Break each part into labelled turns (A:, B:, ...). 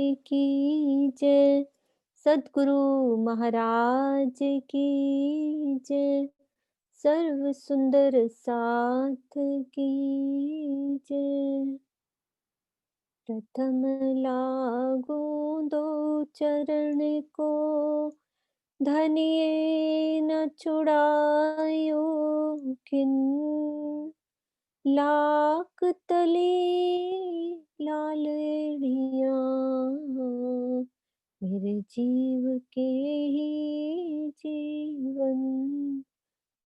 A: की जय। सद्गुरु महाराज की जय। सर्व सुंदर साथ की जय। प्रथम लागू दो चरण को, धनिये न छुड़ायो किन। लाख तले लालड़ियाँ, मेरे जीव के ही जीवन।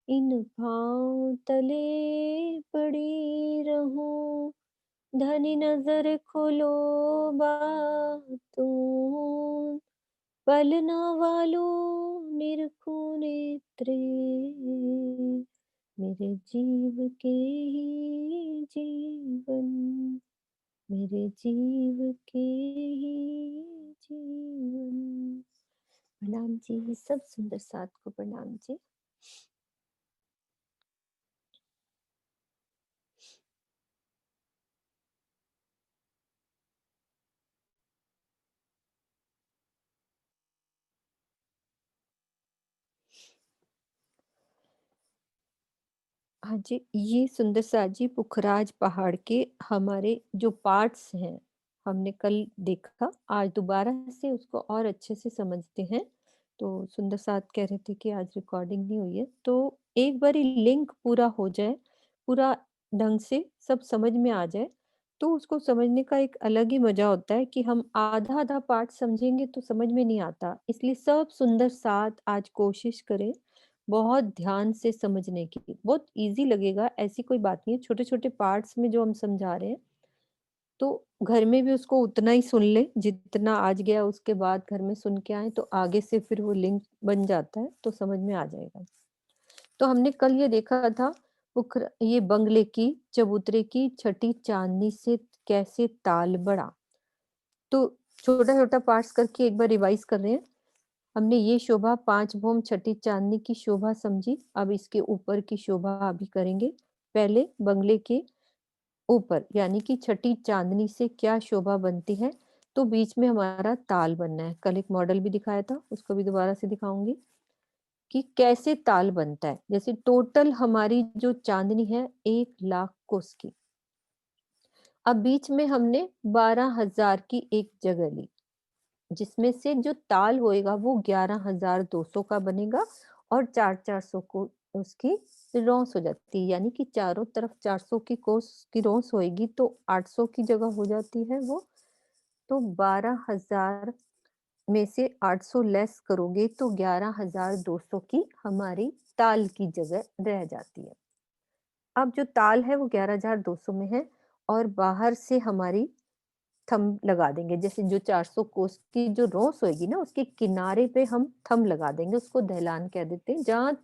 A: इन पाँव तले पड़ी रहूं, धनी नजर खोलो बातों। पलना वालों निरखो नेत्रे, मेरे जीव के ही जीवन। मेरे जीव के ही जीवन। प्रणाम जी, सब सुंदर साथ को प्रणाम जी। हाँ जी, ये सुंदर साथ जी पुखराज पहाड़ के हमारे जो पार्ट्स हैं, हमने कल देखा, आज दोबारा से उसको और अच्छे से समझते हैं। तो सुंदर साथ कह रहे थे कि आज रिकॉर्डिंग नहीं हुई है, तो एक बारी लिंक पूरा हो जाए, पूरा ढंग से सब समझ में आ जाए, तो उसको समझने का एक अलग ही मजा होता है कि हम आधा-आधा पार्ट समझेंगे तो समझ में नहीं आता। इसलिए सब सुंदर साथ आज कोशिश करें बहुत ध्यान से समझने की। बहुत ईज़ी लगेगा, ऐसी कोई बात नहीं है, छोटे-छोटे पार्ट्स में जो हम समझा रहे हैं, तो घर में भी उसको उतना ही सुन लें, जितना आज गया उसके बाद घर में सुन के आएँ, तो आगे से फिर वो लिंक बन जाता है, तो समझ में आ जाएगा। तो हमने कल ये देखा था ये बंगले की, चबूतरे की छठी चाँदनी से कैसे ताल बढ़ा। तो छोटा-छोटा पार्ट्स करके एक बार रिवाइज़ कर रहे हैं। हमने ये शोभा 5 भौम छठी चाँदनी की शोभा समझी, अब इसके ऊपर की शोभा अभी करेंगे। पहले बंगले के ऊपर यानी कि छठी चाँदनी से क्या शोभा बनती है, तो बीच में हमारा ताल बनना है। कल एक मॉडल भी दिखाया था, उसको भी दोबारा से दिखाऊँगी कि कैसे ताल बनता है। जैसे टोटल हमारी जो चाँदनी है 1 लाख कोस की। अब बीच में हमने 12,000 की एक जगह ली। जिसमें से जो ताल होएगा वो 11,200 का बनेगा और 4-400 को उसकी रौंस हो जाती है, यानी कि चारों तरफ 400 की कोस की रौंस होएगी तो 800 की जगह हो जाती है वो। तो 12,000 में से 800 लेस करोगे तो 11,200 की हमारी ताल की जगह रह जाती है। अब जो ताल है वो 11,200 में है और बाहर से हमारी थंब लगा देंगे। जैसे जो 400 कोस की जो रॉस होएगी ना, उसके किनारे पे हम थंब लगा देंगे, उसको दहलान कह देते हैं। जहाँ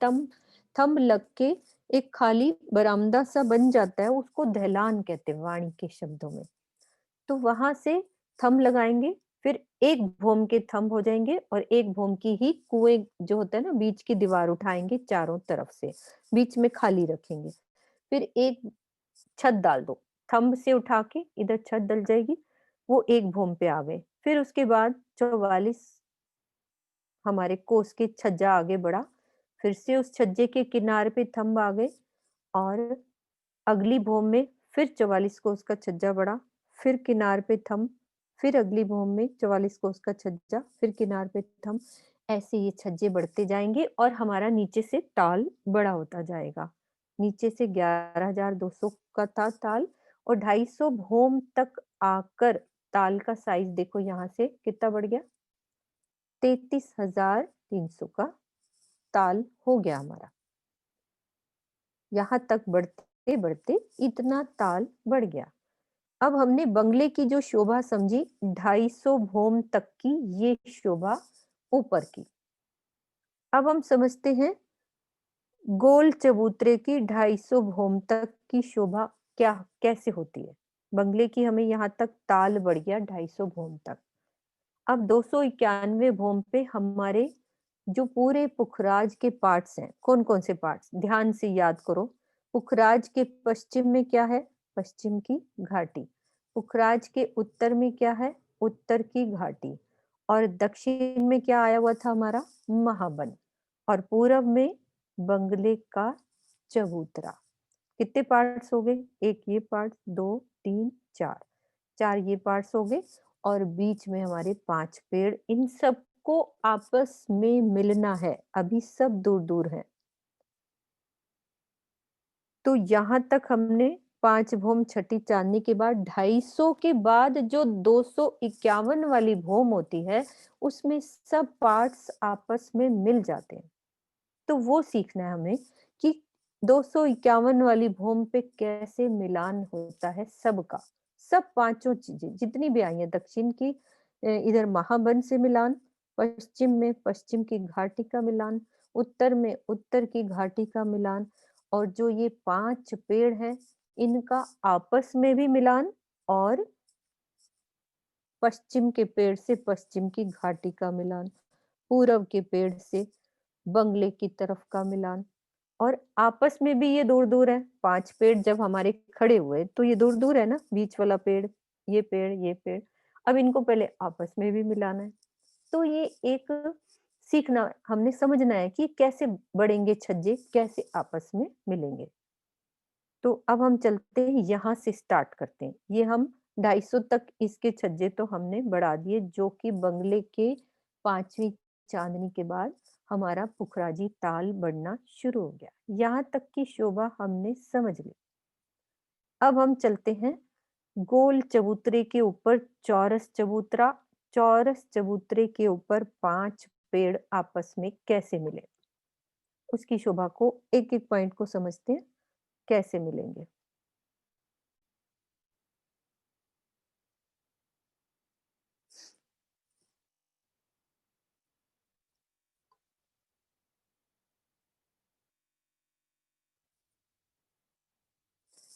A: थंब लग के एक खाली बरामदा सा बन जाता है, उसको दहलान कहते हैं वाणी के शब्दों में। तो वहां से थंब लगाएंगे, फिर एक भोम के थंब हो जाएंगे और एक भोम की ही कुएं जो होता है ना, बीच की दीवार उठाएंगे चारों तरफ से, बीच में खाली रखेंगे। फिर एक छत डाल दो, थंब से उठा के इधर छत डल जाएगी, वो एक भूम पे आ गए। फिर उसके बाद 44 हमारे कोस के छज्जा आगे बढ़ा, फिर से उस छज्जे के किनारे पे थंब आ गए और अगली भूम में फिर 44 कोस का छज्जा बढ़ा, फिर किनार पे थंब, फिर अगली भूम में 44 कोस का छज्जा, फिर किनार पे थंब। ऐसे ये छज्जे बढ़ते जाएंगे और हमारा नीचे से ताल बड़ा होता जाएगा। नीचे से 11,200 का था ताल और 250 भूम तक आकर ताल का साइज देखो यहाँ से कितना बढ़ गया, 33,300 का ताल हो गया हमारा। यहाँ तक बढ़ते बढ़ते इतना ताल बढ़ गया। अब हमने बंगले की जो शोभा समझी 250 भौम तक की, ये शोभा ऊपर की। अब हम समझते हैं गोल चबूतरे की 250 भौम तक की शोभा क्या कैसे होती है। बंगले की हमें यहाँ तक ताल बढ़ गया 250 भौम तक। अब 291 भौम पे हमारे जो पूरे पुखराज के पार्ट्स हैं, कौन कौन से पार्ट्स ध्यान से याद करो। पुखराज के पश्चिम में क्या है, पश्चिम की घाटी। पुखराज के उत्तर में क्या है, उत्तर की घाटी, और दक्षिण में क्या आया हुआ था हमारा, महाबन, और पूरब में बंगले का चबूतरा। कितने पार्ट्स हो गए, एक ये पार्ट, दो, तीन, चार, चार ये पार्ट्स हो गए, और बीच में हमारे 5 पेड़। इन सबको आपस में मिलना है, अभी सब दूर दूर है। तो यहाँ तक हमने 5 भौम छठी चांदनी के बाद 250 के बाद जो 251 वाली भौम होती है, उसमें सब पार्ट्स आपस में मिल जाते हैं। तो वो सीखना है हमें कि 251 वाली भौम पे कैसे मिलान होता है सबका। सब पांचों चीजें जितनी भी आई हैं, दक्षिण की इधर महाबन से मिलान, पश्चिम में पश्चिम की घाटी का मिलान, उत्तर में उत्तर की घाटी का मिलान, और जो ये 5 पेड़ हैं इनका आपस में भी मिलान, और पश्चिम के पेड़ से पश्चिम की घाटी का मिलान, पूरब के पेड़ से बंगले की तरफ का मिलान, और आपस में भी ये दूर दूर है। 5 पेड़ जब हमारे खड़े हुए तो ये दूर दूर है ना, बीच वाला पेड़, ये पेड़, ये पेड़। अब इनको पहले आपस में भी मिलाना है। तो ये एक सीखना, हमने समझना है कि कैसे बढ़ेंगे छज्जे, कैसे आपस में मिलेंगे। तो अब हम चलते हैं, यहाँ से स्टार्ट करते हैं। ये हम 250 तक इसके छज्जे तो हमने बढ़ा दिए, जो कि बंगले के 5वीं चांदनी के बाद हमारा पुखराजी ताल बढ़ना शुरू हो गया। यहाँ तक की शोभा हमने समझ ली। अब हम चलते हैं गोल चबूतरे के ऊपर चौरस चबूतरा। चौरस चबूतरे के ऊपर 5 पेड़ आपस में कैसे मिले, उसकी शोभा को एक एक पॉइंट को समझते हैं, कैसे मिलेंगे।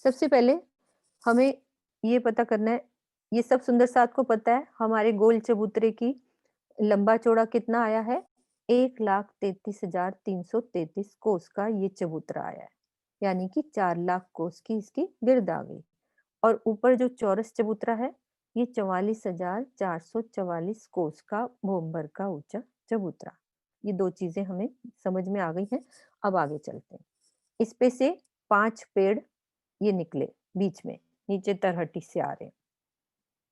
A: सबसे पहले हमें ये पता करना है, ये सब सुंदर साथ को पता है हमारे गोल चबूतरे की लंबा चौड़ा कितना आया है, 1,33,333 कोस का ये चबूतरा आया है, यानी कि 4 लाख कोस की इसकी गिर्द आ गई। और ऊपर जो चौरस चबूतरा है, ये 44,444 कोस का भोंबर का ऊंचा चबूतरा। ये दो चीजें हमें समझ में आ गई हैं। अब आगे चलते हैं। इस पे से 5 पेड़ ये निकले बीच में, नीचे तरहटी से आ रहे हैं।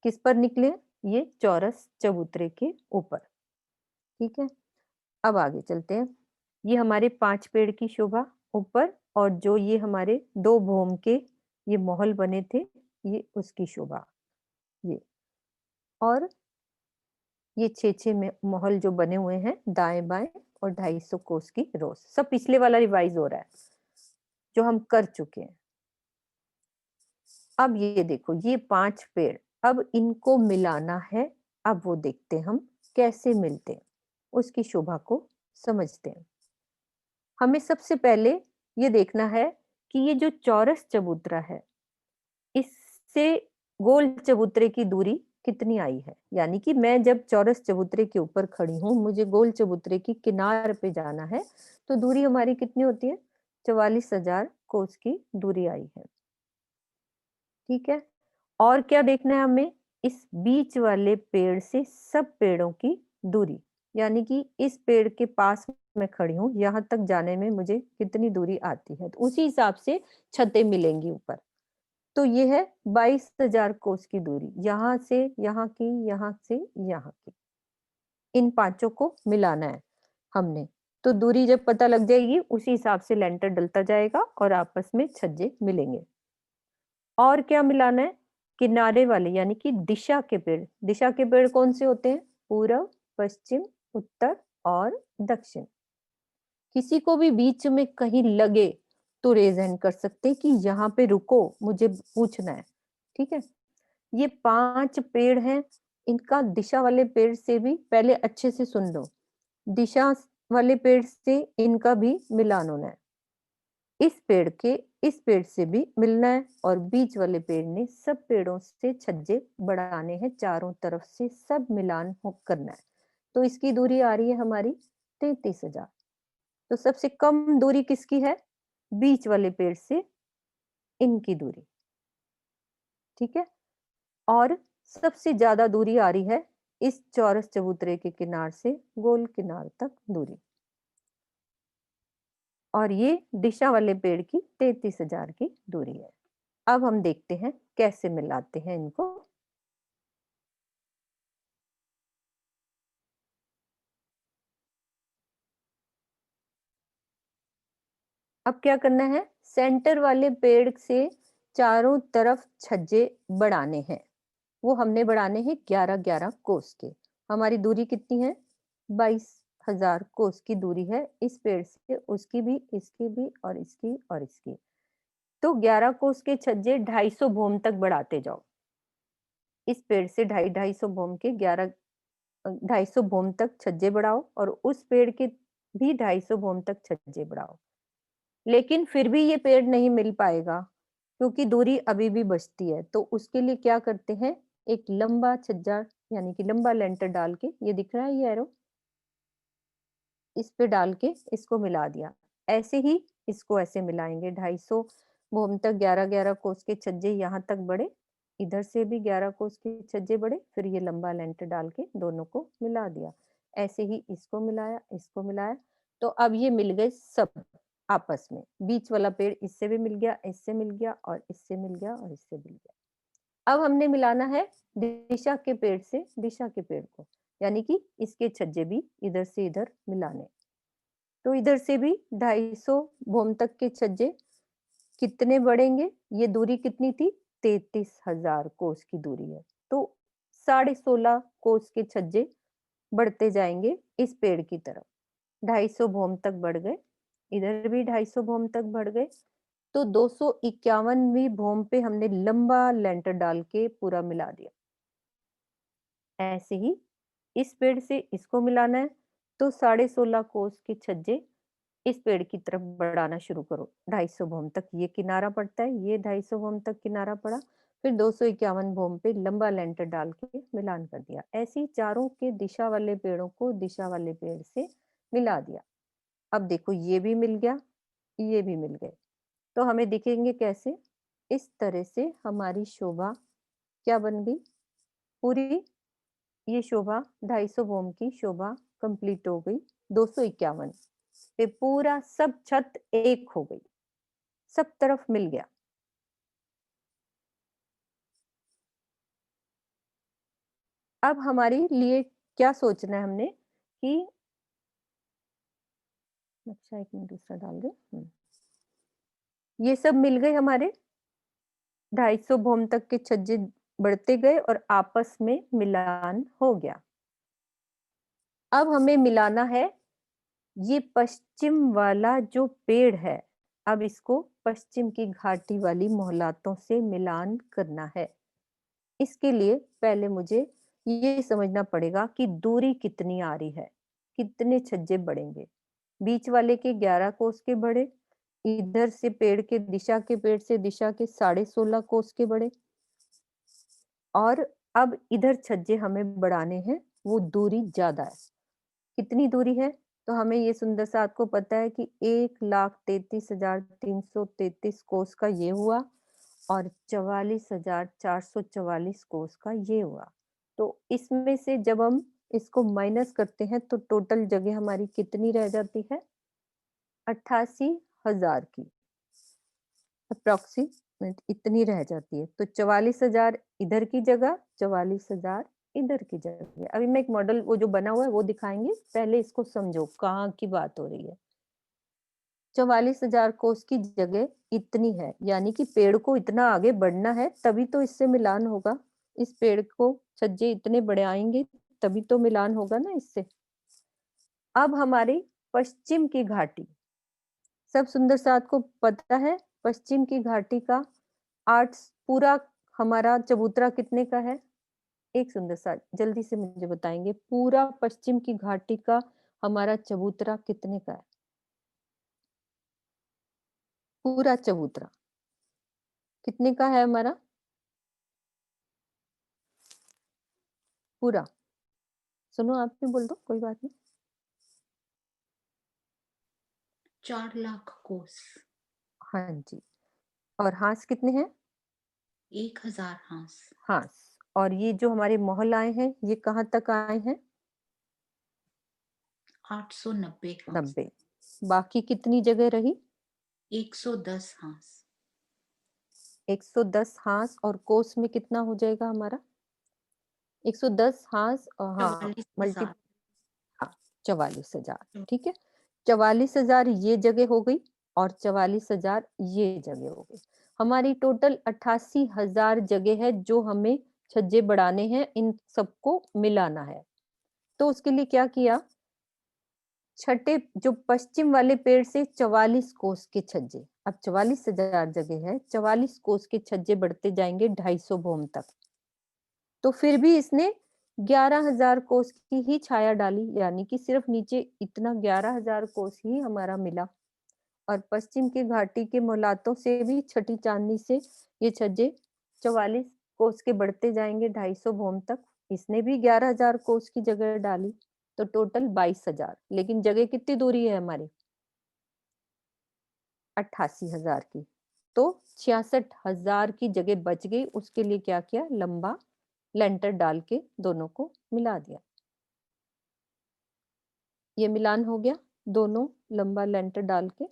A: किस पर निकले, ये चौरस चबूतरे के ऊपर। ठीक है, अब आगे चलते हैं। ये हमारे 5 पेड़ की शोभा ऊपर, और जो ये हमारे 2 भौम के ये महल बने थे, ये उसकी शोभा, ये। और ये 6-6 में महल जो बने हुए हैं दाएं बाएं, और 250 कोस की रोज, सब पिछले वाला रिवाइज हो रहा है जो हम कर चुके हैं। अब ये देखो, ये 5 पेड़, अब इनको मिलाना है। अब वो देखते हैं हम कैसे मिलते हैं, उसकी शोभा को समझते हैं। हमें सबसे पहले ये देखना है कि ये जो चौरस चबूतरा है, इससे गोल चबूतरे की दूरी कितनी आई है। यानी कि मैं जब चौरस चबूतरे के ऊपर खड़ी हूँ, मुझे गोल चबूतरे की किनार पे जाना है, तो दूरी हमारी कितनी होती है, 44,000 कोस की दूरी आई है। ठीक है, और क्या देखना है हमें, इस बीच वाले पेड़ से सब पेड़ों की दूरी, यानी कि इस पेड़ के पास मैं खड़ी हूँ, यहाँ तक जाने में मुझे कितनी दूरी आती है, तो उसी हिसाब से छतें मिलेंगी ऊपर। तो ये है 22,000 कोस की दूरी, यहाँ से यहाँ की, यहाँ से यहाँ की। इन पांचों को मिलाना है हमने। तो दूरी जब पता लग जाएगी, उसी हिसाब से लेंटर डलता जाएगा और आपस में छज्जे मिलेंगे। और क्या मिलाना है, किनारे वाले यानी कि दिशा के पेड़। दिशा के पेड़ कौन से होते हैं, पूरब, पश्चिम, उत्तर और दक्षिण। किसी को भी बीच में कहीं लगे तो रेज हैंड कर सकते हैं कि यहाँ पे रुको, मुझे पूछना है। ठीक है, ये 5 पेड़ हैं, इनका दिशा वाले पेड़ से भी पहले अच्छे से सुन लो, दिशा वाले पेड़ से इनका भी मिलान होना है। इस पेड़ के इस पेड़ से भी मिलना है, और बीच वाले पेड़ ने सब पेड़ों से छज्जे बढ़ाने हैं, चारों तरफ से सब मिलान हो करना है। तो इसकी दूरी आ रही है हमारी 33,000। तो सबसे कम दूरी किसकी है, बीच वाले पेड़ से इनकी दूरी। ठीक है, और सबसे ज्यादा दूरी आ रही है इस चौरस चबूतरे के किनार से गोल किनार तक दूरी, और ये दिशा वाले पेड़ की 33,000 की दूरी है। अब हम देखते हैं कैसे मिलाते हैं इनको। अब क्या करना है, सेंटर वाले पेड़ से चारों तरफ छज्जे बढ़ाने हैं। वो हमने बढ़ाने हैं 11-11 कोस के। हमारी दूरी कितनी है, 22,000 कोस की दूरी है इस पेड़ से, उसकी भी, इसकी भी, और इसकी और इसकी। तो 11 कोस के छज्जे 250 भोम तक बढ़ाते जाओ। इस पेड़ से 250 भोम के 250 भोम तक छज्जे बढ़ाओ, और उस पेड़ के भी 250 भोम तक छज्जे बढ़ाओ। लेकिन फिर भी ये पेड़ नहीं मिल पाएगा, क्योंकि दूरी अभी भी बचती है। तो उसके लिए क्या करते हैं, एक लंबा छज्जा यानी कि लंबा लेंटर डाल के, ये दिख रहा है ये एरो, इस पे डाल के इसको मिला दिया। ऐसे ही इसको ऐसे मिलाएंगे, 250 भूम तक 11-11 कोस के छज्जे यहाँ तक बढ़े, इधर से भी 11 कोस के छज्जे बढ़े, फिर ये लंबा लेंटर डाल के दोनों को मिला दिया। ऐसे ही इसको मिलाया, इसको मिलाया, तो अब ये मिल गए सब आपस में। बीच वाला पेड़ इससे भी मिल गया, इससे मिल गया, और इससे मिल गया, और इससे मिल गया। अब हमने मिलाना है दिशा के पेड़ से दिशा के पेड़ को, यानी कि इसके छज्जे भी इधर से इधर मिलाने। तो इधर से भी 250 भोम तक के छज्जे कितने बढ़ेंगे, ये दूरी कितनी थी, 33,000 कोस की दूरी है। तो 16.5 कोस के छज्जे बढ़ते जाएंगे इस पेड़ की तरफ। 250 भोम तक बढ़ गए, इधर भी 250 भोम तक बढ़ गए। तो 251वीं भोम पे हमने लंबा लेंटर डाल के पूरा मिला दिया। ऐसे ही इस पेड़ से इसको मिलाना है, तो 16.5 कोस के छज्जे इस पेड़ की तरफ बढ़ाना शुरू करो। 250 भोम तक ये किनारा पड़ता है, ये 250 भोम तक किनारा पड़ा, फिर 251 भोम पे लंबा लेंटर डाल के मिलान कर दिया। ऐसे ही चारों के दिशा वाले पेड़ों को दिशा वाले पेड़ से मिला दिया। अब देखो ये भी मिल गया, ये भी मिल गए। तो हमें दिखेंगे कैसे, इस तरह से हमारी शोभा क्या बन गई, पूरी ये शोभा 250 ओम की शोभा कंप्लीट हो गई। 251 पे पूरा सब छत एक हो गई, सब तरफ मिल गया। अब हमारे लिए क्या सोचना है हमने कि, अच्छा एक मिनट दूसरा डाल दे। ये सब मिल गए हमारे 250 भोम तक के छज्जे बढ़ते गए और आपस में मिलान हो गया। अब हमें मिलाना है ये पश्चिम वाला जो पेड़ है, अब इसको पश्चिम की घाटी वाली मोहलातों से मिलान करना है। इसके लिए पहले मुझे ये समझना पड़ेगा कि दूरी कितनी आ रही है, कितने छज्जे बढ़ेंगे। बीच वाले के 11 कोस के बढ़े, इधर से पेड़ के दिशा के पेड़ से दिशा के 16.5 कोस के बढ़े, और अब इधर छज्जे हमें बढ़ाने हैं, वो दूरी ज्यादा है। कितनी दूरी है, तो हमें ये सुंदर सा आपको पता है कि 1,33,333 कोस का ये हुआ, और 44,444 कोस का ये हुआ। तो इसमें से जब हम इसको माइनस करते हैं तो टोटल जगह हमारी कितनी रह जाती है, 88,000 की अप्रोक्सीमेट इतनी रह जाती है। तो 44,000 इधर की जगह, 44,000 इधर की जगह। अभी मैं एक मॉडल वो जो बना हुआ है वो दिखाएंगे, पहले इसको समझो कहाँ की बात हो रही है। 44,000 कोस की जगह इतनी है, यानी कि पेड़ को इतना आगे बढ़ना है तभी तो इससे मिलान होगा। इस पेड़ को छज्जे इतने बड़े आएंगे तभी तो मिलान होगा ना इससे। अब हमारी पश्चिम की घाटी, सब सुंदर साथ को पता है पश्चिम की घाटी का आर्ट्स पूरा हमारा चबूतरा कितने का है, एक सुंदर सा जल्दी से मुझे बताएंगे, पूरा पश्चिम की घाटी का हमारा चबूतरा कितने का है, पूरा चबूतरा कितने का है हमारा पूरा। सुनो आप भी बोल दो, कोई बात नहीं।
B: 4 लाख कोस।
A: हाँ जी, और हांस कितने हैं,
B: 1,000 हांस।
A: हांस और ये जो हमारे महल आए हैं, ये कहाँ तक आए हैं?
B: 890 हांस।
A: 90। बाकी कितनी जगह रही?
B: 110 हांस।
A: 110 हांस, और कोस में कितना हो जाएगा हमारा? 110 हांस, हाँ,
B: 44,000।
A: हाँ, 44,000, ठीक है। 44,000 ये जगह हो गई, और 44,000 ये जगह हो गई। हमारी टोटल 88,000 जगह है जो हमें छज्जे बढ़ाने हैं, इन सबको मिलाना है। तो उसके लिए क्या किया? छठे जो पश्चिम वाले पेड़ से 44 कोस के छज्जे, अब 44,000 जगह है, 44 कोस के छज्जे बढ़ते जाएंगे 250 भोम तक। तो फिर भी इसने 11,000 कोस की ही छाया डाली, यानी कि सिर्फ नीचे इतना 11,000 कोस ही हमारा मिला। और पश्चिम की घाटी के मोहलातों से भी छठी चांदनी से ये छज्जे 44 कोस के बढ़ते जाएंगे 250 भोम तक। इसने भी 11,000 कोस की जगह डाली, तो टोटल 22,000। लेकिन जगह कितनी दूरी है हमारी? 88,000 की। तो 66,000 की जगह बच गई। उसके लिए क्या किया? लंबा लेंटर डाल के दोनों को मिला दिया। ये मिलान हो गया, दोनों लंबा लेंटर डाल के।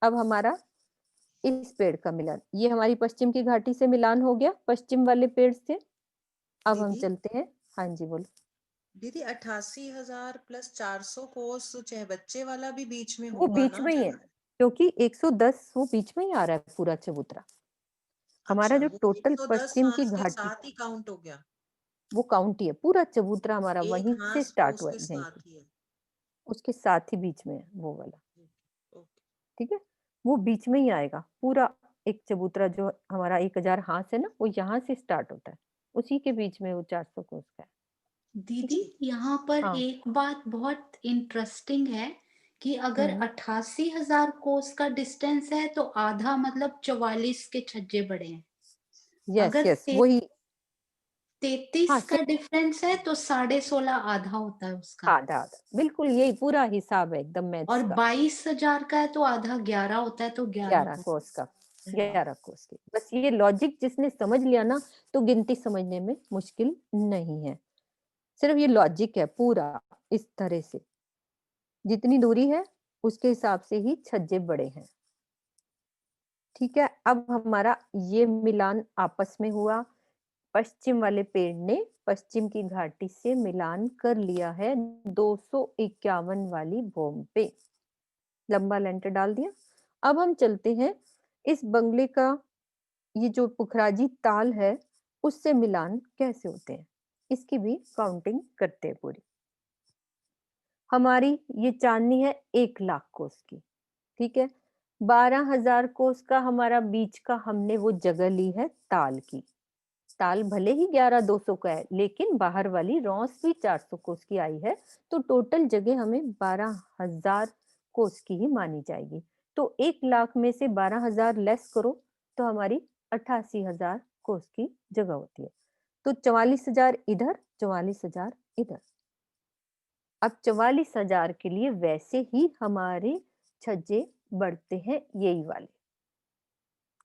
A: अब हमारा इस पेड़ का मिलान, ये हमारी पश्चिम की घाटी से मिलान हो गया, पश्चिम वाले पेड़ से। अब हम
C: दीदी
A: चलते हैं। हाँ जी, बोलो।
C: दीदी 88,000 प्लस 400 कोस बच्चे वाला भी बीच में
A: वो
C: होगा
A: बीच
C: ना
A: में ही है,
C: जगह?
A: क्योंकि 110 वो बीच में ही आ रहा है पूरा चबूतरा। हमारा
C: अच्छा,
A: जो
C: वो
A: टोटल
C: 110
A: पश्चिम की
C: हांस के
A: घाटी,
C: साथ ही काउंट हो गया?
A: वो काउंट ही है, पूरा चबूतरा हमारा
C: एक
A: वहीं से
C: हांस
A: स्टार्ट
C: कोस
A: हुआ
C: के
A: है, यहीं से।
C: साथ ही है?
A: उसके साथ ही बीच में है वो वाला।
C: ओके।
A: ठीक है, वो बीच में ही आएगा पूरा। एक चबूतरा जो हमारा 1,000 हाथ है ना, वो यहाँ से स्टार्ट होता है, उसी के बीच में वो 400 कोस का है। ठीक
B: दीदी,
A: है।
B: यहाँ पर
A: हाँ।
B: एक बात बहुत इंटरेस्टिंग है कि अगर
A: हम्म।
B: 88,000 कोस का डिस्टेंस है तो आधा मतलब 44 के छज्जे बड़े हैं।
A: यस
B: अगर
A: यस, वही।
B: 33
A: हाँ,
B: का डिफरेंस है तो 16.5 आधा होता है उसका।
A: आधा आधा, बिल्कुल यही पूरा हिसाब है एकदम मैथ्स
B: और
A: का।
B: 22,000 का है तो आधा 11 होता है, तो 11
A: 11
B: को।
A: कोस का,
B: हाँ।
A: 11 कोस की। बस ये लॉजिक जिसने समझ लिया ना, तो गिनती समझने में मुश्किल नहीं है। सिर्फ ये लॉजिक है पूरा, इस तरह से जितनी दूरी है उसके हिसाब से ही छज्जे बड़े हैं। ठीक है, अब हमारा ये मिलान आपस में हुआ। पश्चिम वाले पेड़ ने पश्चिम की घाटी से मिलान कर लिया है 251 वाली बॉम्ब पे। लंबा लेंटर डाल दिया। अब हम चलते हैं इस बंगले का, ये जो पुखराजी ताल है, उससे मिलान कैसे होते हैं, इसकी भी काउंटिंग करते हैं पूरी। हमारी ये चांदनी है 1,00,000 कोस की। ठीक है, 12,000 कोस का हमारा बीच का हमने वो जगह ली है ताल की। ताल भले ही 11,200 का है, लेकिन बाहर वाली रॉस भी 400 कोस की आई है, तो टोटल जगह हमें 12,000 कोस की ही मानी जाएगी। तो 1,00,000 में से 12,000 लेस करो, तो हमारी 88,000 कोस की जगह होती है। तो 44,000 इधर, 44,000 इधर। अब 44,000 के लिए वैसे ही हमारे छज्जे बढ़ते हैं, यही वाले।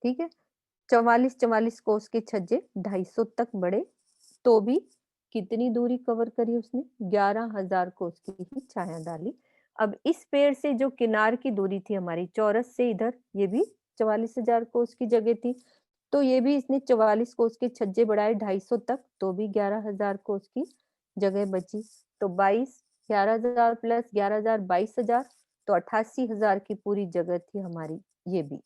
A: ठीक है, 44-44 कोस के छज्जे 250 तक बढ़े, तो भी कितनी दूरी कवर करी उसने? 11,000 कोस की ही छाया डाली। अब इस पेड़ से जो किनार की दूरी थी हमारी चौरस से इधर, ये भी 44,000 कोस की जगह थी, तो ये भी इसने 44 कोस के छज्जे बढ़ाए 250 तक, तो भी 11,000 कोस की जगह बची। तो 22, 11,000 प्लस 11,000, 22,000, तो 88,000 की पूरी जगह थी हमारी, ये भी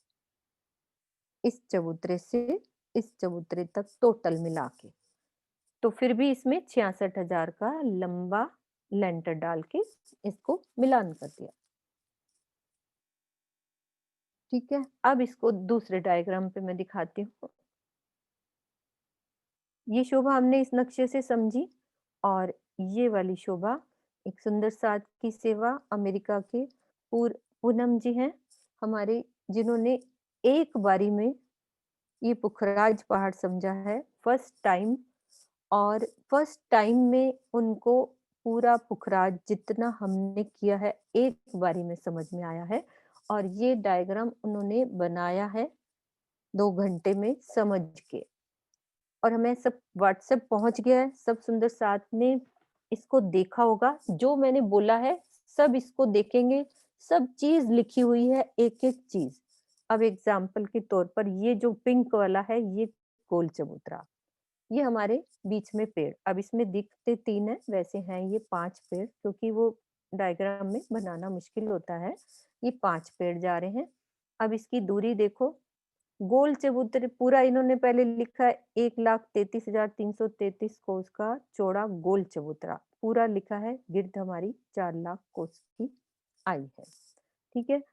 A: इस चबूतरे से इस चबूतरे तक टोटल मिला के। तो फिर भी इसमें 66,000 का लंबा लेंटर डाल के इसको मिलान कर दिया। ठीक है, अब इसको दूसरे डायग्राम पे मैं दिखाती हूँ। ये शोभा हमने इस नक्शे से समझी, और ये वाली शोभा एक सुंदर साथ की सेवा अमेरिका के पूनम जी हैं हमारे, जिन्होंने एक बारी में ये पुखराज पहाड़ समझा है फर्स्ट टाइम। और फर्स्ट टाइम में उनको पूरा पुखराज जितना हमने किया है एक बारी में समझ में आया है। और ये डायग्राम उन्होंने बनाया है 2 घंटे में समझ के। और हमें सब व्हाट्सएप पहुंच गया है, सब सुंदर साथ ने इसको देखा होगा, जो मैंने बोला है सब इसको देखेंगे, सब चीज लिखी हुई है, एक एक चीज। अब एग्जाम्पल के तौर पर ये जो पिंक वाला है, ये गोल चबूतरा, ये हमारे बीच में पेड़, अब इसमें दिखते 3 है, वैसे हैं ये 5 पेड़, क्योंकि वो डायग्राम में बनाना मुश्किल होता है। ये 5 पेड़ जा रहे हैं। अब इसकी दूरी देखो, गोल चबूतरे पूरा इन्होंने पहले लिखा है 1,33,333 कोस का चौड़ा गोल चबूतरा, पूरा लिखा है। गिरद हमारी 4 लाख कोस की आई है, ठीक है।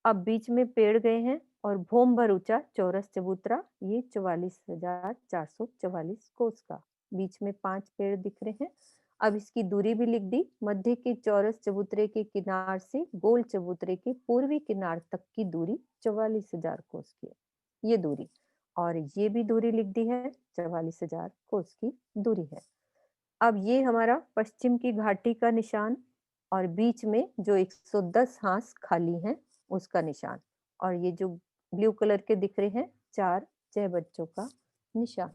A: अब बीच में पेड़ गए हैं और भोम भर ऊंचा चौरस चबूतरा, ये 44,444 कोस का, बीच में 5 पेड़ दिख रहे हैं। अब इसकी दूरी भी लिख दी, मध्य के चौरस चबूतरे के किनार से गोल चबूतरे के पूर्वी किनार तक की दूरी 44,000 कोस की है, ये दूरी, और ये भी दूरी लिख दी है, 44,000 कोस की दूरी है। अब ये हमारा पश्चिम की घाटी का निशान, और बीच में जो 110 हांस खाली हैं उसका निशान, और ये जो ब्लू कलर के दिख रहे हैं 4 6 बच्चों का निशान।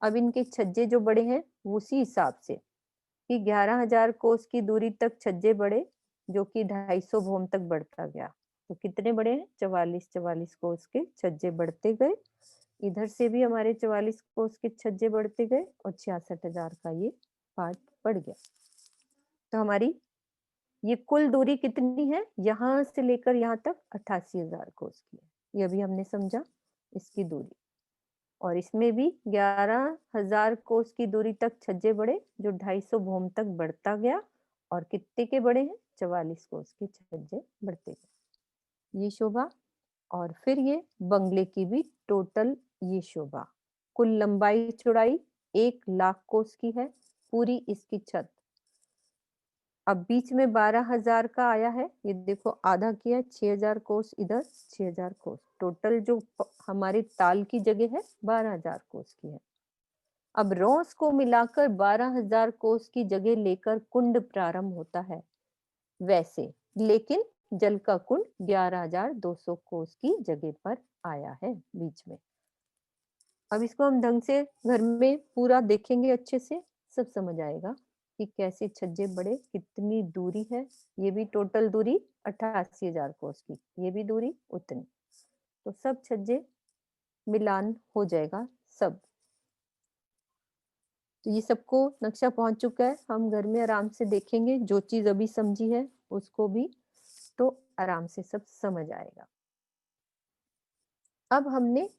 A: अब इनके छज्जे जो बड़े हैं उसी हिसाब से कि 11,000 कोस की दूरी तक छज्जे बढ़े, जो कि 250 भोम तक बढ़ता गया। तो कितने बड़े हैं? 44 कोस के छज्जे बढ़ते गए। इधर से भी हमारे 44 कोस के छज्जे बढ़ते गए और 66,000 का ये पार्ट बढ़ गया। तो हमारी ये कुल दूरी कितनी है? यहाँ से लेकर यहाँ तक 88,000 कोस की है। ये अभी हमने समझा इसकी दूरी। और इसमें भी 11,000 कोस की दूरी तक छज्जे बढ़े, जो 250 भोम तक बढ़ता गया, और कितने के बड़े हैं? 44 कोस के छज्जे बढ़ते गए, ये शोभा। और फिर ये बंगले की भी टोटल ये शोभा, कुल लंबाई चौड़ाई 1 लाख कोस की है पूरी इसकी छत। अब बीच में 12,000 का आया है, ये देखो आधा किया, 6,000 कोस इधर, 6,000 कोस, टोटल जो हमारी ताल की जगह है 12,000 कोस की है। अब रोस को मिलाकर 12,000 कोस की जगह लेकर कुंड प्रारंभ होता है वैसे, लेकिन जल का कुंड 11,200 कोस की जगह पर आया है बीच में। अब इसको हम ढंग से घर में पूरा देखेंगे, अच्छे से सब समझ आएगा कि कैसे छज्जे बड़े, कितनी दूरी है। ये भी टोटल दूरी 88,000 कोस की, ये भी दूरी उतनी, तो सब छज्जे मिलान हो जाएगा सब। तो ये सबको नक्शा पहुंच चुका है, हम घर में आराम से देखेंगे, जो चीज अभी समझी है उसको भी, तो आराम से सब समझ आएगा। अब हमने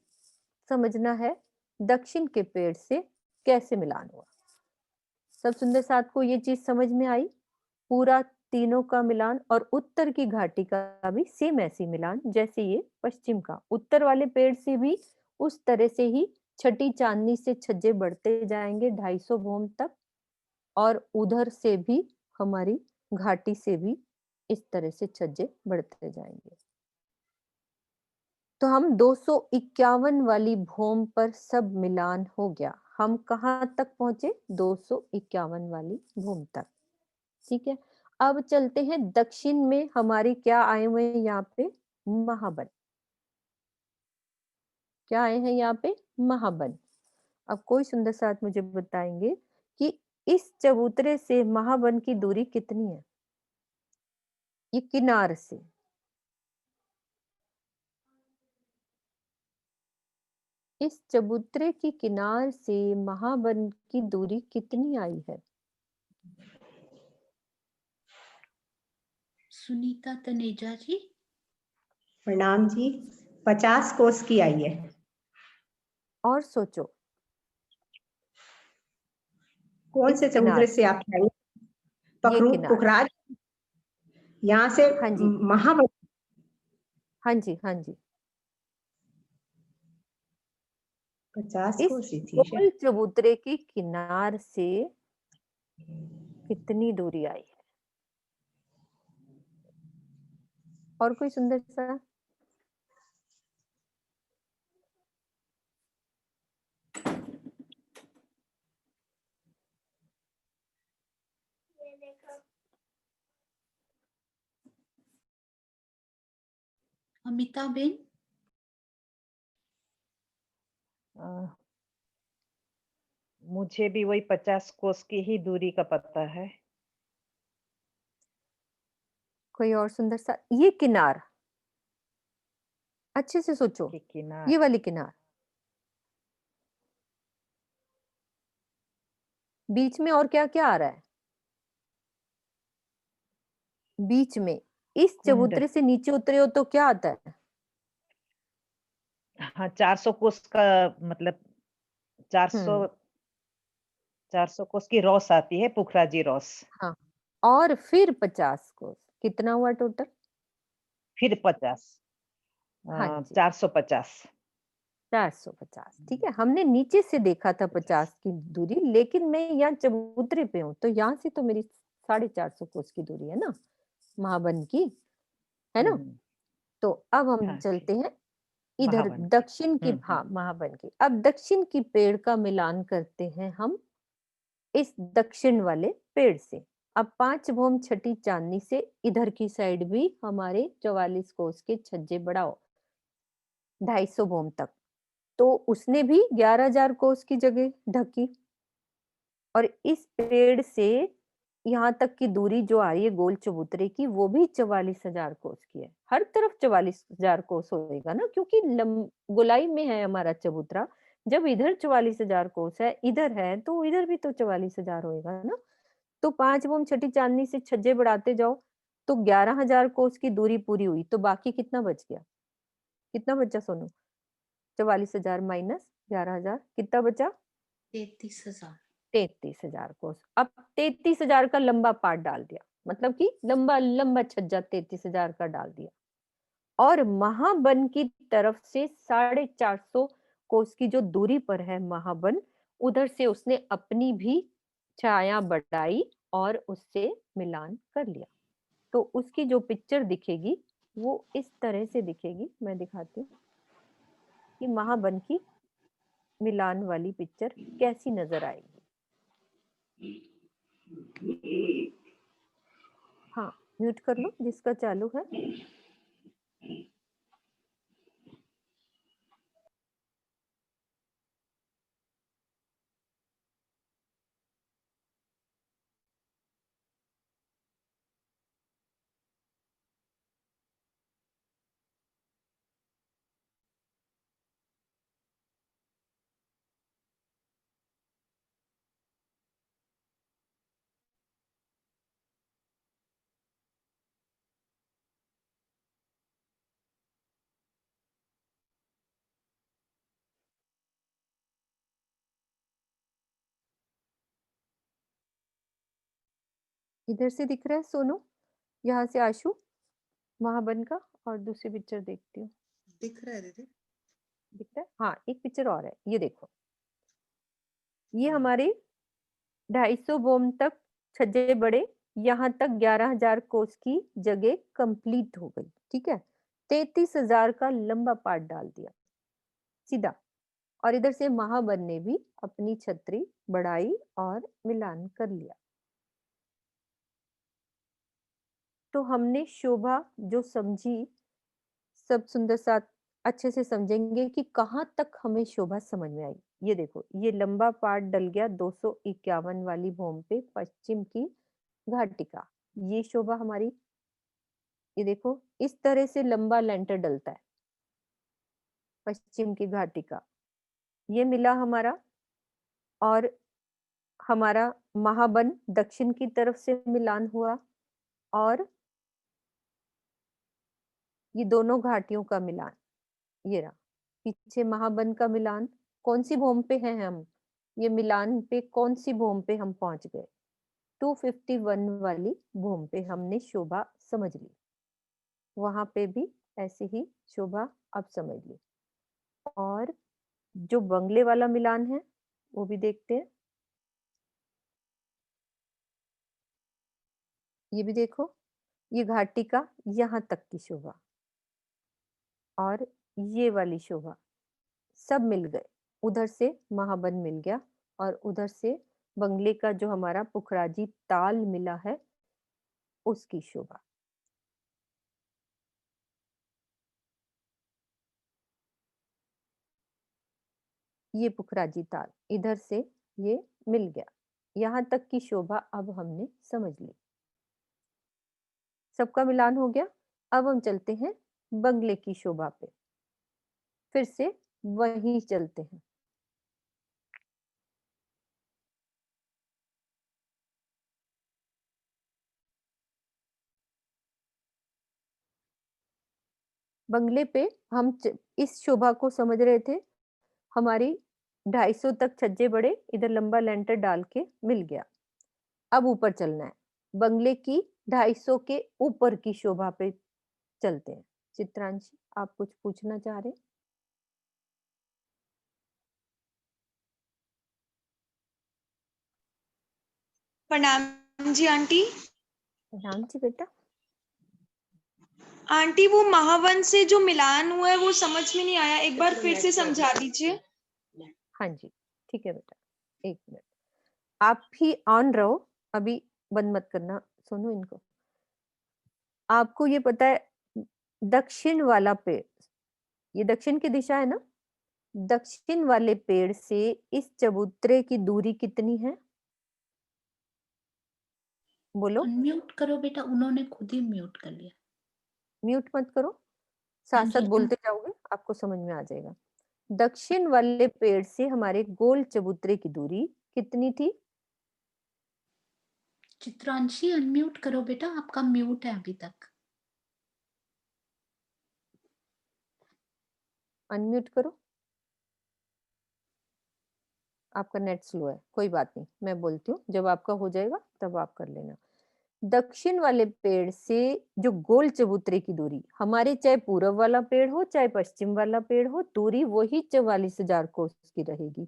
A: समझना है दक्षिण के पेड़ से कैसे मिलान हुआ। सब सुंदर साथ को ये चीज समझ में आई, पूरा तीनों का मिलान, और उत्तर की घाटी का भी सेम ऐसी मिलान जैसे ये पश्चिम का। उत्तर वाले पेड़ से भी उस तरह से ही छठी चांदनी से छज्जे बढ़ते जाएंगे 250 भोम तक, और उधर से भी हमारी घाटी से भी इस तरह से छज्जे बढ़ते जाएंगे। तो हम 251 वाली भोम पर सब मिलान हो गया। हम कहाँ तक पहुंचे? 251 वाली भूम तक, ठीक है। अब चलते हैं दक्षिण में, हमारी क्या आए हुए हैं यहाँ पे? महाबन। क्या आए हैं यहाँ पे? महाबन। अब कोई सुंदर साथ मुझे बताएंगे कि इस चबूतरे से महाबन की दूरी कितनी है? ये किनार से, इस चबूतरे की किनार से महाबन की दूरी कितनी आई है?
B: सुनीता तनेजा जी।
D: प्रणाम जी, 50 कोस की आई है।
A: और सोचो
D: कौन
A: इस
D: से
A: किनार
D: समुद्र से आप आई?
A: ये किनार,
D: पुखराज, यहाँ से
A: हाँ जी,
D: महाबली।
A: हाँ जी, हाँ जी।
D: 50
A: इस
D: कोस ही थी
A: गोल
D: शायद।
A: चबूतरे की किनार से कितनी दूरी आई है? और कोई सुंदर सा?
B: अमिता बेन।
E: मुझे भी वही 50 कोस की ही दूरी का पता है।
A: कोई और सुंदर सा ये किनार, अच्छे से सोचो,
E: कि
A: ये
E: किनार
A: वाली किनार, बीच में और क्या-क्या आ रहा है? बीच में, इस
E: कुंड।
A: चबूतरे से नीचे उतरे हो तो क्या आता है?
E: हाँ, 400 कोस का मतलब 400
A: हुँ,
E: 400 कोस की रॉस आती है, पुखराजी रॉस।
A: हाँ, और फिर 50 कोस, कितना हुआ टोटल?
E: फिर 50
A: हाँ जी,
E: 450।
A: 450 ठीक है, हमने नीचे से देखा था
E: 50
A: 50 की दूरी, लेकिन मैं यहाँ चबूतरे पे हूँ, तो यहाँ से तो मेरी 450 कोस की दूरी है ना, महाबन की, है
E: हुँ,
A: ना?
E: हुँ।
A: तो अब हम
E: हाँ,
A: चलते
E: ठीक।
A: हैं इधर
E: महावन की।
A: दक्षिण की,
E: हुँ, हुँ।
A: हाँ, महाबन की। अब दक्षिण की पेड़ का मिलान करते हैं हम इस दक्षिण वाले पेड़ से। अब 5 भोम छठी चांदनी से इधर की साइड भी हमारे 44 कोस के छज्जे बढ़ाओ, 250 भोम तक। तो उसने भी 11,000 कोस की जगह ढकी और इस पेड़ से यहाँ तक की दूरी जो आ रही है गोल चबूतरे की, वो भी 44,000 कोस की है। हर तरफ 44,000 कोस होएगा ना, क्योंकि गोलाई में है हमारा चबूतरा। जब इधर 44,000 कोस है, इधर है, तो इधर भी तो 44,000 होएगा ना। तो 5 बम छठी चांदनी से छज्जे बढ़ाते जाओ, तो 11,000 कोस की दूरी पूरी हुई, तो बाकी कितना बच गया? कितना बचा सोनू? 44,000 माइनस 11,000 कितना बचा?
B: 33,000।
A: 33,000 कोस। अब 33,000 का लंबा पार्ट डाल दिया, मतलब कि लंबा लंबा छज्जा 33,000 का डाल दिया और महाबन की तरफ से 450 कोस की जो दूरी पर है महाबन, उधर से उसने अपनी भी छाया बढ़ाई और उससे मिलान कर लिया। तो उसकी जो पिक्चर दिखेगी वो इस तरह से दिखेगी, मैं दिखाती हूँ कि महाबन की मिलान वाली पिक्चर कैसी नजर आएगी। हाँ, म्यूट कर लो जिसका चालू है। इधर से दिख रहा है सोनू? यहाँ से आशु महाबन का, और दूसरी पिक्चर देखती हूँ।
C: दिख रहा है दीदी।
A: दिख रहा है? हाँ, एक पिक्चर और है, ये देखो। ये
C: हम्म,
A: हमारे 250 बोम तक छज्जे बढ़े, यहाँ तक 11,000 कोस की जगह कंप्लीट हो गई, ठीक है? 33,000 का लंबा पार्ट डाल दिया सीधा, और इधर से महाबन ने भी अपनी छतरी बढ़ाई और मिलान कर लिया। तो हमने शोभा जो समझी, सब सुंदर साथ अच्छे से समझेंगे कि कहाँ तक हमें शोभा समझ में आई। ये देखो, ये लंबा पार्ट डल गया 251 वाली भूमि पे पश्चिम की घाटी का। ये शोभा हमारी, ये देखो इस तरह से लंबा लेंटर डलता है पश्चिम की घाटी का। ये मिला हमारा, और हमारा महाबन दक्षिण की तरफ से मिलान हुआ, और ये दोनों घाटियों का मिलान, ये रहा पीछे महाबन का मिलान। कौन सी भूमि पे हैं हम? ये मिलान पे कौन सी भूमि पे हम पहुंच गए? 251 वाली भूमि पे हमने शोभा समझ ली। वहां पे भी ऐसे ही शोभा अब समझ ली। और जो बंगले वाला मिलान है वो भी देखते हैं। ये भी देखो, ये घाटी का यहाँ तक की शोभा और ये वाली शोभा सब मिल गए। उधर से महाबन मिल गया और उधर से बंगले का जो हमारा पुखराजी ताल मिला है उसकी शोभा। ये पुखराजी ताल इधर से ये मिल गया। यहाँ तक की शोभा अब हमने समझ ली। सबका मिलान हो गया। अब हम चलते हैं बंगले की शोभा पे। फिर से वहीं चलते हैं। बंगले पे हम इस शोभा को समझ रहे थे। हमारी 250 तक छज्जे बढ़े, इधर लंबा लेंटर डाल के मिल गया। अब ऊपर चलना है। बंगले की 250 के ऊपर की शोभा पे चलते हैं। चित्रांशी, आप कुछ पूछना चाह रहे?
F: प्रणाम जी आंटी।
A: राम जी बेटा।
F: आंटी वो महावंश से जो मिलान हुआ है वो समझ में नहीं आया, एक बार फिर से समझा दीजिए।
A: हाँ जी, ठीक है बेटा, 1 मिनट। आप भी ऑन रहो, अभी बंद मत करना, सुनो इनको। आपको ये पता है दक्षिण वाला पेड़, ये दक्षिण की दिशा है ना? दक्षिण वाले पेड़ से इस चबूतरे की दूरी कितनी है? बोलो।
B: अनम्यूट करो बेटा, उन्होंने खुद ही म्यूट कर लिया।
A: म्यूट मत करो,
B: हाँ
A: साथ साथ
B: जी,
A: बोलते जाओगे, आपको समझ में आ जाएगा। दक्षिण वाले पेड़ से हमारे गोल चबूतरे की दूरी कितनी थी?
B: चित्रांशी अनम्यूट करो बेटा, आपका म्यूट है अभी तक।
A: अनम्यूट करो। आपका नेट स्लो है, कोई बात नहीं, मैं बोलती हूँ, जब आपका हो जाएगा तब आप कर लेना। दक्षिण वाले पेड़ से जो गोल चबूतरे की दूरी, हमारे चाहे पूरब वाला पेड़ हो चाहे पश्चिम वाला पेड़ हो, दूरी वही 44,000 कोस की रहेगी।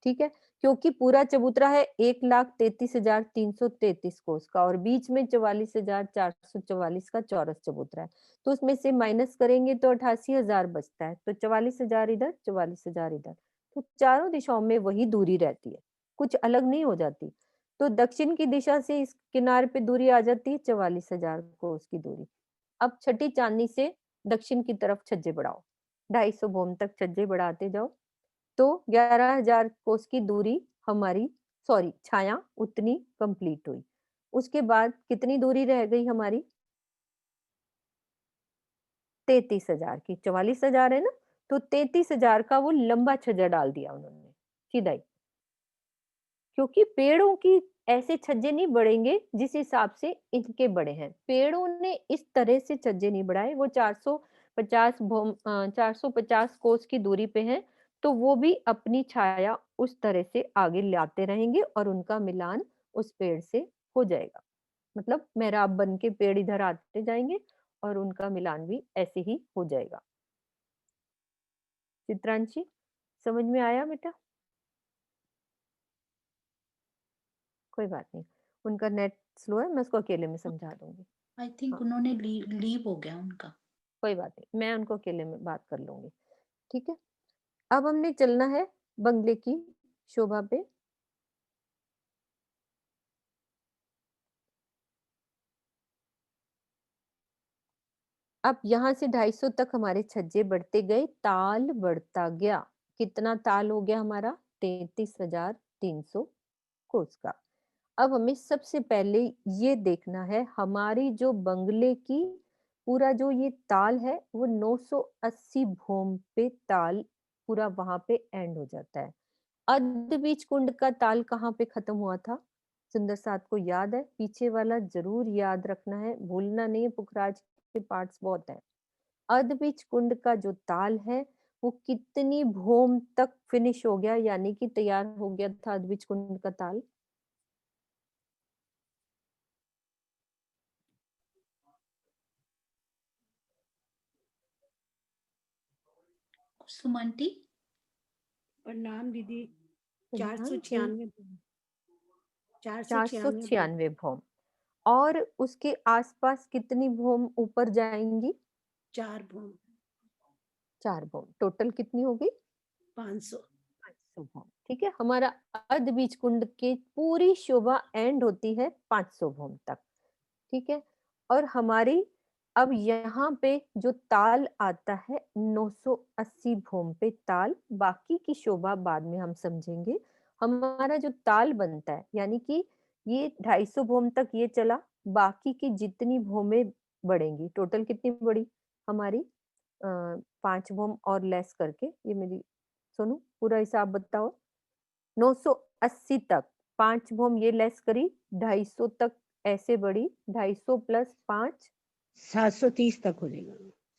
A: ठीक है, क्योंकि पूरा चबूतरा है 1,33,333 कोस का और बीच में 44,444 का चौरस चबूतरा है। तो उसमें से माइनस करेंगे तो 88,000 बचता है। तो 44,000 इधर, 44,000 इधर, तो चारों दिशाओं में वही दूरी रहती है, कुछ अलग नहीं हो जाती। तो दक्षिण की दिशा से इस किनारे पे दूरी आ जाती है 44,000 कोस की दूरी। अब छठी चांदनी से दक्षिण की तरफ छज्जे बढ़ाओ, 250 भोम तक छज्जे बढ़ाते जाओ, तो 11,000 कोस की दूरी हमारी, सॉरी छाया उतनी कंप्लीट हुई। उसके बाद कितनी दूरी रह गई हमारी? 33,000 की। 44,000 है ना, तो 33,000 का वो लंबा छज्जा डाल दिया उन्होंने, सीधा ही। क्योंकि पेड़ों की ऐसे छज्जे नहीं बढ़ेंगे जिस हिसाब से इनके बड़े हैं। पेड़ों ने इस तरह से छज्जे नहीं बढ़ाए। वो 450 कोस की दूरी पे हैं, तो वो भी अपनी छाया उस तरह से आगे लाते रहेंगे और उनका मिलान उस पेड़ से हो जाएगा। मतलब मेहराब बन के पेड़ इधर आते जाएंगे और उनका मिलान भी ऐसे ही हो जाएगा। चित्रांशी, समझ में आया बेटा? कोई बात नहीं, उनका नेट स्लो है, मैं उसको अकेले में समझा दूंगी।
B: आई थिंक
A: हाँ,
B: उन्होंने लीव हो गया उनका।
A: कोई बात नहीं, मैं उनको अकेले में बात कर लूंगी। ठीक है, अब हमने चलना है बंगले की शोभा पे। अब यहाँ से 250 तक हमारे छज्जे बढ़ते गए, ताल बढ़ता गया। कितना ताल हो गया हमारा? 33,300 कोस का। अब हमें सबसे पहले ये देखना है हमारी जो बंगले की पूरा जो ये ताल है वो 980 भोम पे ताल पूरा वहां पे एंड हो जाता है। अर्ध बीज कुंड का ताल कहाँ पे खत्म हुआ था? सुंदर साथ को याद है? पीछे वाला जरूर याद रखना है, भूलना नहीं है, पुखराज के पार्ट्स बहुत है। अर्ध बीज कुंड का जो ताल है वो कितनी भोम तक फिनिश हो गया, यानी कि तैयार हो गया था अर्ध बीज कुंड का ताल?
B: सुमंटी।
D: प्रणाम दीदी।
A: प्रणाम जी।
D: 496 496
A: 496 भोम। और उसके आसपास कितनी भोम ऊपर जाएंगी?
D: 4 भूम
A: 4 भोम। टोटल कितनी होगी?
D: 500।
A: 500 भोम। ठीक है, हमारा अर्ध बीज कुंड की पूरी शोभा एंड होती है 500 भोम तक। ठीक है, और हमारी अब यहाँ पे जो ताल आता है 980 भोम पे ताल, बाकी की शोभा बाद में हम समझेंगे। हमारा जो ताल बनता है, यानी कि ये 250 भूम तक ये चला, बाकी की जितनी भूमें बढ़ेंगी, टोटल कितनी बढ़ी हमारी 5 भूम और लेस करके, ये मेरी सुनो पूरा हिसाब बताओ। 980 तक 5 भूम ये लेस करी, 250 तक ऐसे बढ़ी, 250 प्लस 5
G: 730 तक हो जाएगा,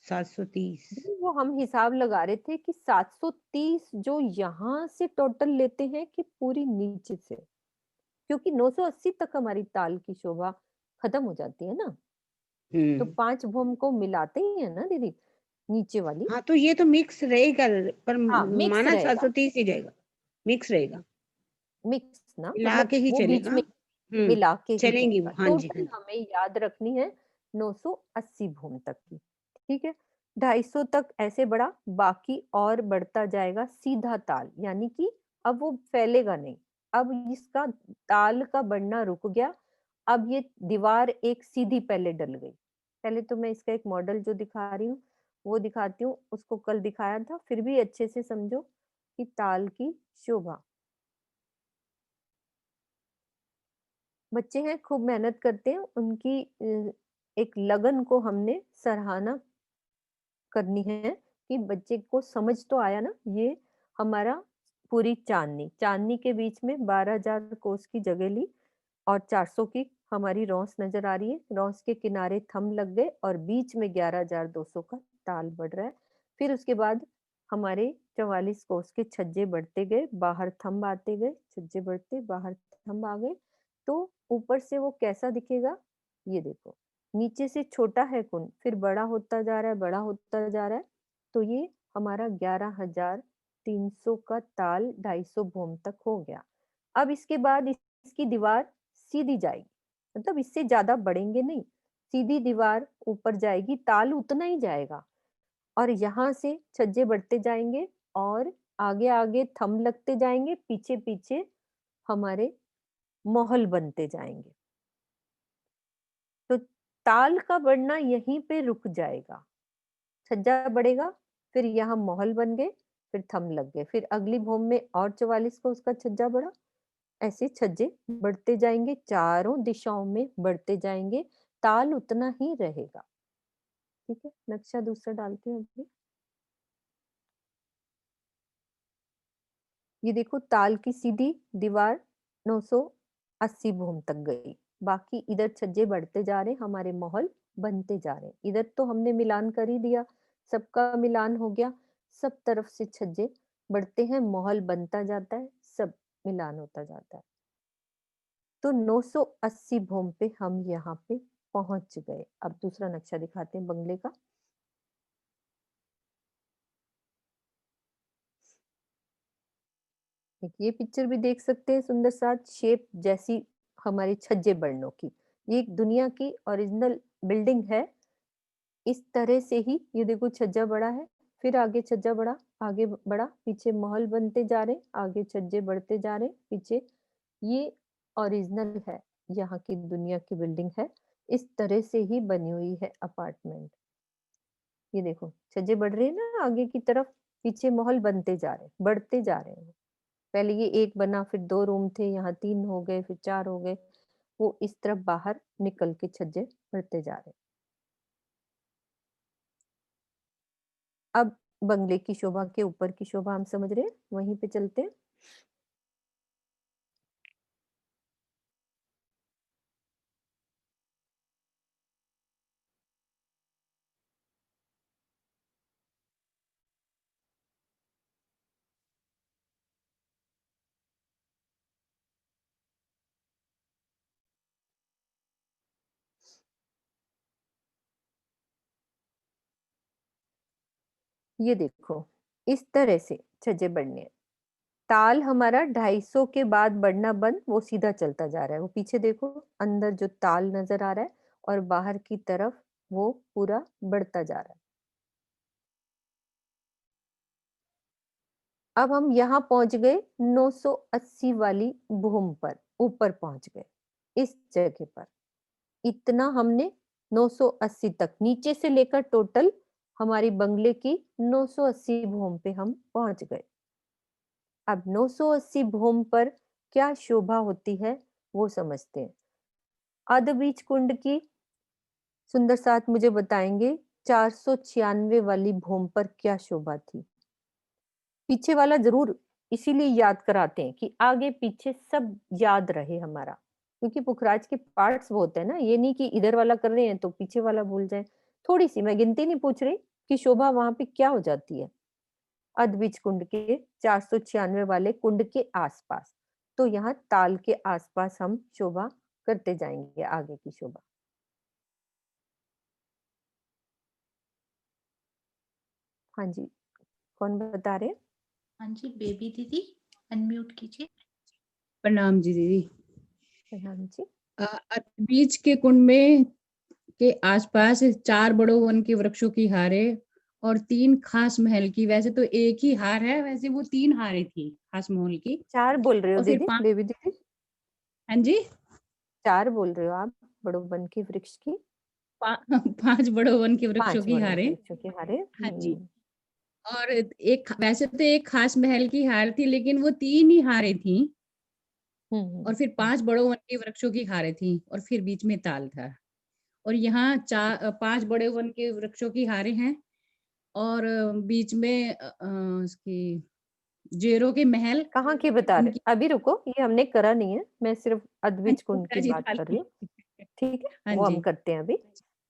G: 730।
A: वो हम हिसाब लगा रहे थे कि 730 जो यहाँ से टोटल लेते हैं कि पूरी नीचे से, क्योंकि 980 तक हमारी ताल की शोभा खत्म हो जाती है ना, तो 5 भूम को मिलाते ही है ना दीदी, नीचे वाली।
G: हाँ, तो ये तो मिक्स रहेगा, पर
A: हाँ, मिक्स
G: माना
A: रहेगा।
G: 730 ही जाएगा, मिक्स रहेगा,
A: मिक्स ना,
G: मिला
A: मतलब
G: के ही
A: वो बीच
G: चलेगा।
A: में मिला के ही
G: चलेंगी
A: चलेगा।
G: वो, हाँ जी, हाँ
A: टोटल
G: जी।
A: हमें याद रखनी है 980 भूम तक की, ठीक है। 250 तक ऐसे बढ़ा, बाकी और बढ़ता जाएगा सीधा ताल, यानी कि अब वो फैलेगा नहीं, अब इसका ताल का बढ़ना रुक गया। अब ये दीवार एक सीधी पहले डल गई। पहले तो मैं इसका एक मॉडल जो दिखा रही हूँ वो दिखाती हूँ, उसको कल दिखाया था, फिर भी अच्छे से समझो कि ताल की शोभा। बच्चे हैं, खूब मेहनत करते हैं, उनकी एक लगन को हमने सराहना करनी है कि बच्चे को समझ तो आया ना। ये हमारा पूरी चांदनी, चांदनी के बीच में 12,000 कोस की जगह ली और 400 की हमारी रौंस नजर आ रही है, रौंस के किनारे थंब लग गए और बीच में 11,200 का ताल बढ़ रहा है। फिर उसके बाद हमारे 44 कोस के छज्जे बढ़ते गए, बाहर थंब आते गए, छज्जे बढ़ते बाहर थंब आ गए। तो ऊपर से वो कैसा दिखेगा, ये देखो, नीचे से छोटा है कुंड, फिर बड़ा होता जा रहा है, बड़ा होता जा रहा है, तो ये हमारा 11,300 का ताल 250 भूम तक हो गया। अब इसके बाद इसकी दीवार सीधी जाएगी, मतलब इससे ज्यादा बढ़ेंगे नहीं, सीधी दीवार ऊपर जाएगी, ताल उतना ही जाएगा और यहाँ से छज्जे बढ़ते जाएंगे और आगे आगे थंब लगते जाएंगे, पीछे पीछे हमारे महल बनते जाएंगे। तो ताल का बढ़ना यहीं पे रुक जाएगा, छज्जा बढ़ेगा, फिर यहाँ महल बन गए, फिर थंब लग गए, फिर अगली भूम में और 44 को उसका छज्जा बढ़ा, ऐसे छज्जे बढ़ते जाएंगे, चारों दिशाओं में बढ़ते जाएंगे, ताल उतना ही रहेगा। ठीक है, नक्शा दूसरा डालते हैं अभी। ये देखो, ताल की सीधी दीवार 980 भूम तक गई, बाकी इधर छज्जे बढ़ते जा रहे, हमारे महल बनते जा रहे। इधर तो हमने मिलान कर ही दिया, सबका मिलान हो गया, सब तरफ से छज्जे बढ़ते हैं, महल बनता जाता है, सब मिलान होता जाता है। तो 980 भूम पे हम यहाँ पे पहुंच गए। अब दूसरा नक्शा दिखाते हैं बंगले का। एक ये पिक्चर भी देख सकते हैं, सुंदर सा शेप जैसी हमारी छज्जे बढ़नों की। ये एक दुनिया की ओरिजिनल बिल्डिंग है। इस तरह से ही ये देखो, छज्जा बड़ा है, फिर आगे छज्जा बड़ा, आगे बड़ा, पीछे महल बनते जा रहे, आगे छज्जे बढ़ते जा रहे, पीछे। ये ओरिजिनल है, यहाँ की दुनिया की बिल्डिंग है, इस तरह से ही बनी हुई है अपार्टमेंट। ये देखो, छज्जे बढ़ रहे हैं ना आगे की तरफ, पीछे महल बनते जा रहे, बढ़ते जा रहे हैं। पहले ये एक बना, फिर 2 रूम थे, यहाँ 3 हो गए, फिर 4 हो गए, वो इस तरफ बाहर निकल के छज्जे बढ़ते जा रहे। अब बंगले की शोभा के ऊपर की शोभा हम समझ रहे हैं, वहीं पे चलते हैं। ये देखो, इस तरह से छज्जे बढ़ने हैं। ताल हमारा 250 के बाद बढ़ना बंद, वो सीधा चलता जा रहा है। वो पीछे देखो, अंदर जो ताल नजर आ रहा है और बाहर की तरफ वो पूरा बढ़ता जा रहा है। अब हम यहाँ पहुंच गए 980 वाली भूम पर, ऊपर पहुंच गए इस जगह पर। इतना हमने 980 तक, नीचे से लेकर टोटल हमारी बंगले की 980 भूम पे हम पहुंच गए। अब 980 भूम पर क्या शोभा होती है वो समझते हैं। अधबीज कुंड की सुंदर साथ मुझे बताएंगे 496 वाली भूम पर क्या शोभा थी। पीछे वाला जरूर इसीलिए याद कराते हैं कि आगे पीछे सब याद रहे हमारा, क्योंकि पुखराज के पार्ट्स बहुत है ना, ये नहीं कि इधर वाला कर रहे हैं तो पीछे वाला भूल जाए। थोड़ी सी मैं गिनती नहीं पूछ रही कि शोभा वहां पे क्या हो जाती है। अधबीज कुंड के 496 वाले कुंड के आसपास, तो यहाँ ताल के आसपास हम शोभा करते जाएंगे आगे की शोभा। हाँ जी, कौन बता रहे हैं?
B: हाँ जी, बेबी दीदी अनम्यूट कीजिए।
G: प्रणाम जी दीदी।
A: प्रणाम जी।
G: बीच के कुंड में के आसपास 4 बड़ों वन के वृक्षों की हारें और 3 खास महल की, वैसे तो एक ही हार है, वैसे वो 3 हारें थी खास महल की।
A: 4 बोल रहे हो
G: और फिर
A: दीदी,
G: 5,
A: बेबी दीदी?
G: हाँ जी,
A: 4 बोल रहे हो आप बड़ो वन के वृक्ष की?
G: 5 बड़ों वन के वृक्षों
A: 5
G: की
A: बड़ो
G: हारें।
A: वृक्षों के हारे।
G: हाँ जी। और एक, वैसे तो एक खास महल की हार थी, लेकिन वो 3 ही हारें थी। और फिर 5 बड़ों वन के वृक्षों की हारें थी, और फिर बीच में ताल था। और यहाँ 5 बड़े वन के वृक्षों की हारें हैं, और बीच में उसकी जेरो के महल,
A: कहाँ की बता रहे?
G: उनकी
A: अभी रुको, ये हमने करा नहीं है, मैं सिर्फ अद्विज कुंड की
G: पुखराजी
A: बात
G: ताल
A: कर रही
G: की।
A: हूँ। ठीक है,
G: हाँ
A: वो हम
G: जी,
A: करते हैं अभी।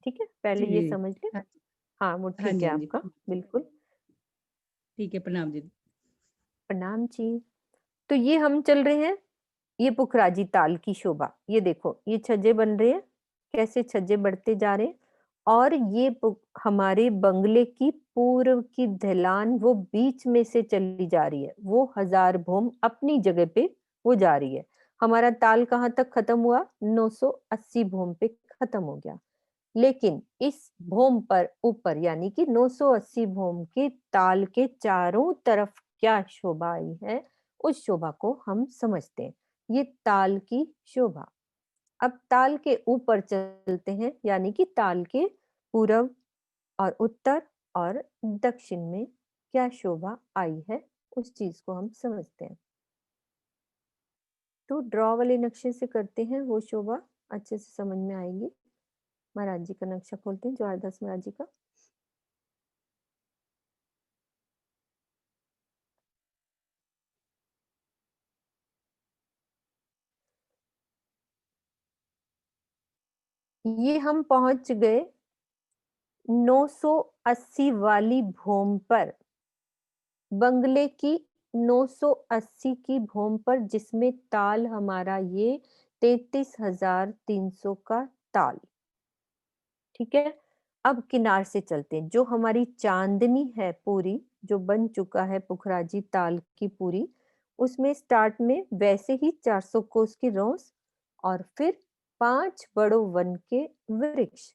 A: ठीक है,
G: जी
A: पहले ये
G: जी।
A: समझ ले।
G: हाँ
A: हाँ, वो
G: हाँ
A: ठीक
G: जी,
A: है
G: हाँ जी,
A: आपका, बिल्कुल।
G: ठीक है, प्रणाम जी।
A: प्रणाम जी। तो ये हम चल रहे हैं, ये पुखराजी ताल की शोभा। ये देखो, ये छज्जे बन रहे हैं, कैसे छज्जे बढ़ते जा रहे हैं। और ये हमारे बंगले की पूर्व की ढलान वो बीच में से चली जा रही है, वो 1000 भूम अपनी जगह पे वो जा रही है। हमारा ताल कहाँ तक खत्म हुआ? 980 भूम पे खत्म हो गया। लेकिन इस भूम पर ऊपर यानी कि 980 भूम के ताल के चारों तरफ क्या शोभा आई है, उस शोभा को हम समझते हैं। ये ताल की शोभा। अब ताल के ऊपर चलते हैं, यानी कि ताल के पूरब और उत्तर और दक्षिण में क्या शोभा आई है, उस चीज को हम समझते हैं। तो ड्रॉ वाले नक्शे से करते हैं, वो शोभा अच्छे से समझ में आएगी। महाराज जी का नक्शा खोलते हैं, ज्वारदास महाराज जी का। ये हम पहुंच गए 980 वाली भूम पर, बंगले की 980 की भूम पर, जिसमें ताल हमारा ये 33,300 का ताल। ठीक है, अब किनार से चलते हैं। जो हमारी चांदनी है पूरी, जो बन चुका है पुखराजी ताल की पूरी, उसमें स्टार्ट में वैसे ही 400 कोस की रोस और फिर 5 बड़ो वन के वृक्ष।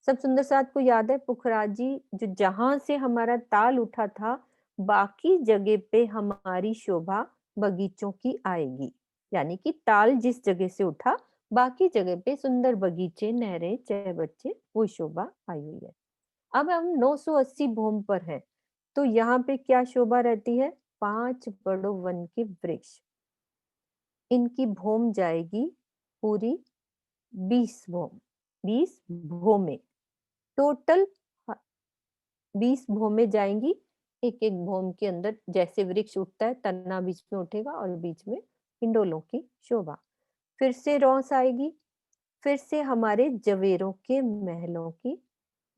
A: सब सुंदर साथ को याद है, पुखराजी जो जहां से हमारा ताल उठा था, बाकी जगह पे हमारी शोभा बगीचों की आएगी। यानी कि ताल जिस जगह से उठा, बाकी जगह पे सुंदर बगीचे, नहरें, चहबच्चे, वो शोभा आई हुई है। अब हम 980 भूम पर हैं, तो यहाँ पे क्या शोभा रहती है? 5 बड़ो वन के वृक्ष। इनकी भूम जाएगी पूरी 20 भूम, 20 भूमें टोटल। 20 भूमें जाएंगी। एक एक भूम के अंदर जैसे वृक्ष उठता है, तना बीच में उठेगा और बीच में हिंडोलों की शोभा। फिर से रौस आएगी, फिर से हमारे जवेरों के महलों की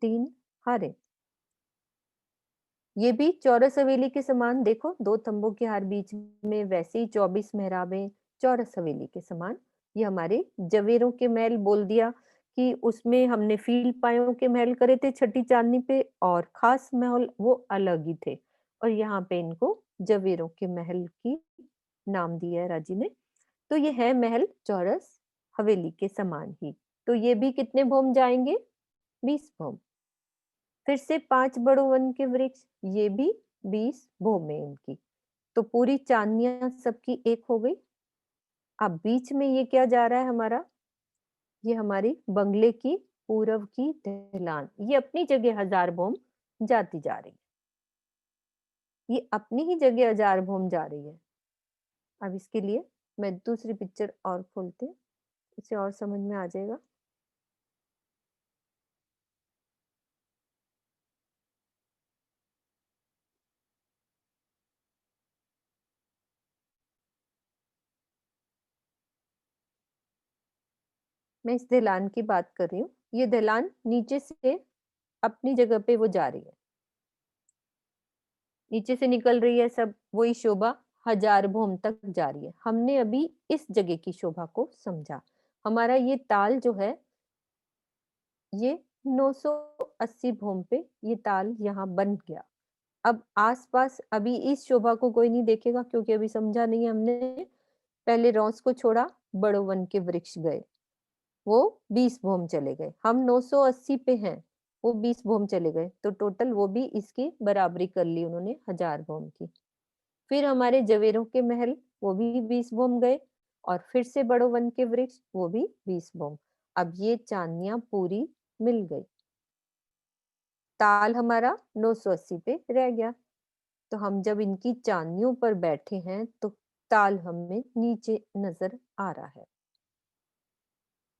A: 3 हारें। ये भी चौरस हवेली के समान, देखो 2 तंबों के हार बीच में, वैसे ही 24 मेहराबें चौरस हवेली के समान। ये हमारे जवेरों के महल बोल दिया कि उसमें हमने फील पायों के महल करे थे छठी चांदनी पे, और खास महल वो अलग ही थे। और यहाँ पे इनको जवेरों के महल की नाम दिया है राजी ने। तो ये है महल चौरस हवेली के समान ही। तो ये भी कितने भूम जाएंगे? 20 भूम। फिर से 5 बड़ो वन के वृक्ष, ये भी 20 भूमि इनकी। तो पूरी चांदनियां सबकी एक हो गई। अब बीच में ये क्या जा रहा है हमारा? ये हमारी बंगले की पूरब की ढलान, ये अपनी जगह 1000 भूम जाती जा रही है। ये अपनी ही जगह 1000 भोम जा रही है। अब इसके लिए मैं दूसरी पिक्चर और खोलती हूँ, इसे और समझ में आ जाएगा। मैं इस ढलान की बात कर रही हूँ। ये ढलान नीचे से अपनी जगह पे वो जा रही है। नीचे से निकल रही है सब वही शोभा 1000 भोम तक जा रही है। हमने अभी इस जगह की शोभा को समझा। हमारा ये ताल जो है ये 980 भोम पे ये ताल यहाँ बन गया। अब आसपास अभी इस शोभा को कोई नहीं देखेगा क्योंकि अभी समझा नहीं हमने। पहले रॉस को छोड़ा, बड़ो वन के वृक्ष गए, वो 20 भोम चले गए। हम 980 पे हैं, वो 20 भोम चले गए, तो टोटल वो भी इसकी बराबरी कर ली उन्होंने 1000 भोम की। फिर हमारे जवेरों के महल वो भी 20 भोम गए और फिर से बड़ो वन के वृक्ष वो भी 20 भोम। अब ये चांदनियां पूरी मिल गई। ताल हमारा 980 पे रह गया। तो हम जब इनकी चांदनियों पर बैठे हैं तो ताल हमें नीचे नजर आ रहा है।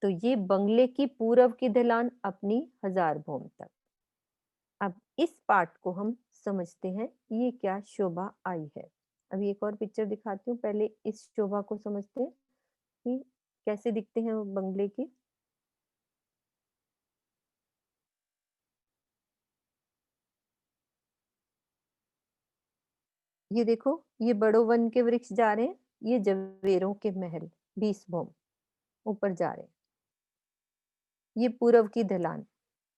A: तो ये बंगले की पूरब की ढलान अपनी 1000 भोम तक। अब इस पार्ट को हम समझते हैं ये क्या शोभा आई है। अभी एक और पिक्चर दिखाती हूँ, पहले इस शोभा को समझते हैं कि कैसे दिखते हैं वो बंगले की। ये देखो, ये बड़ो वन के वृक्ष जा रहे हैं, ये जवेरों के महल 20 भोम ऊपर जा रहे हैं। ये पूरब की ढलान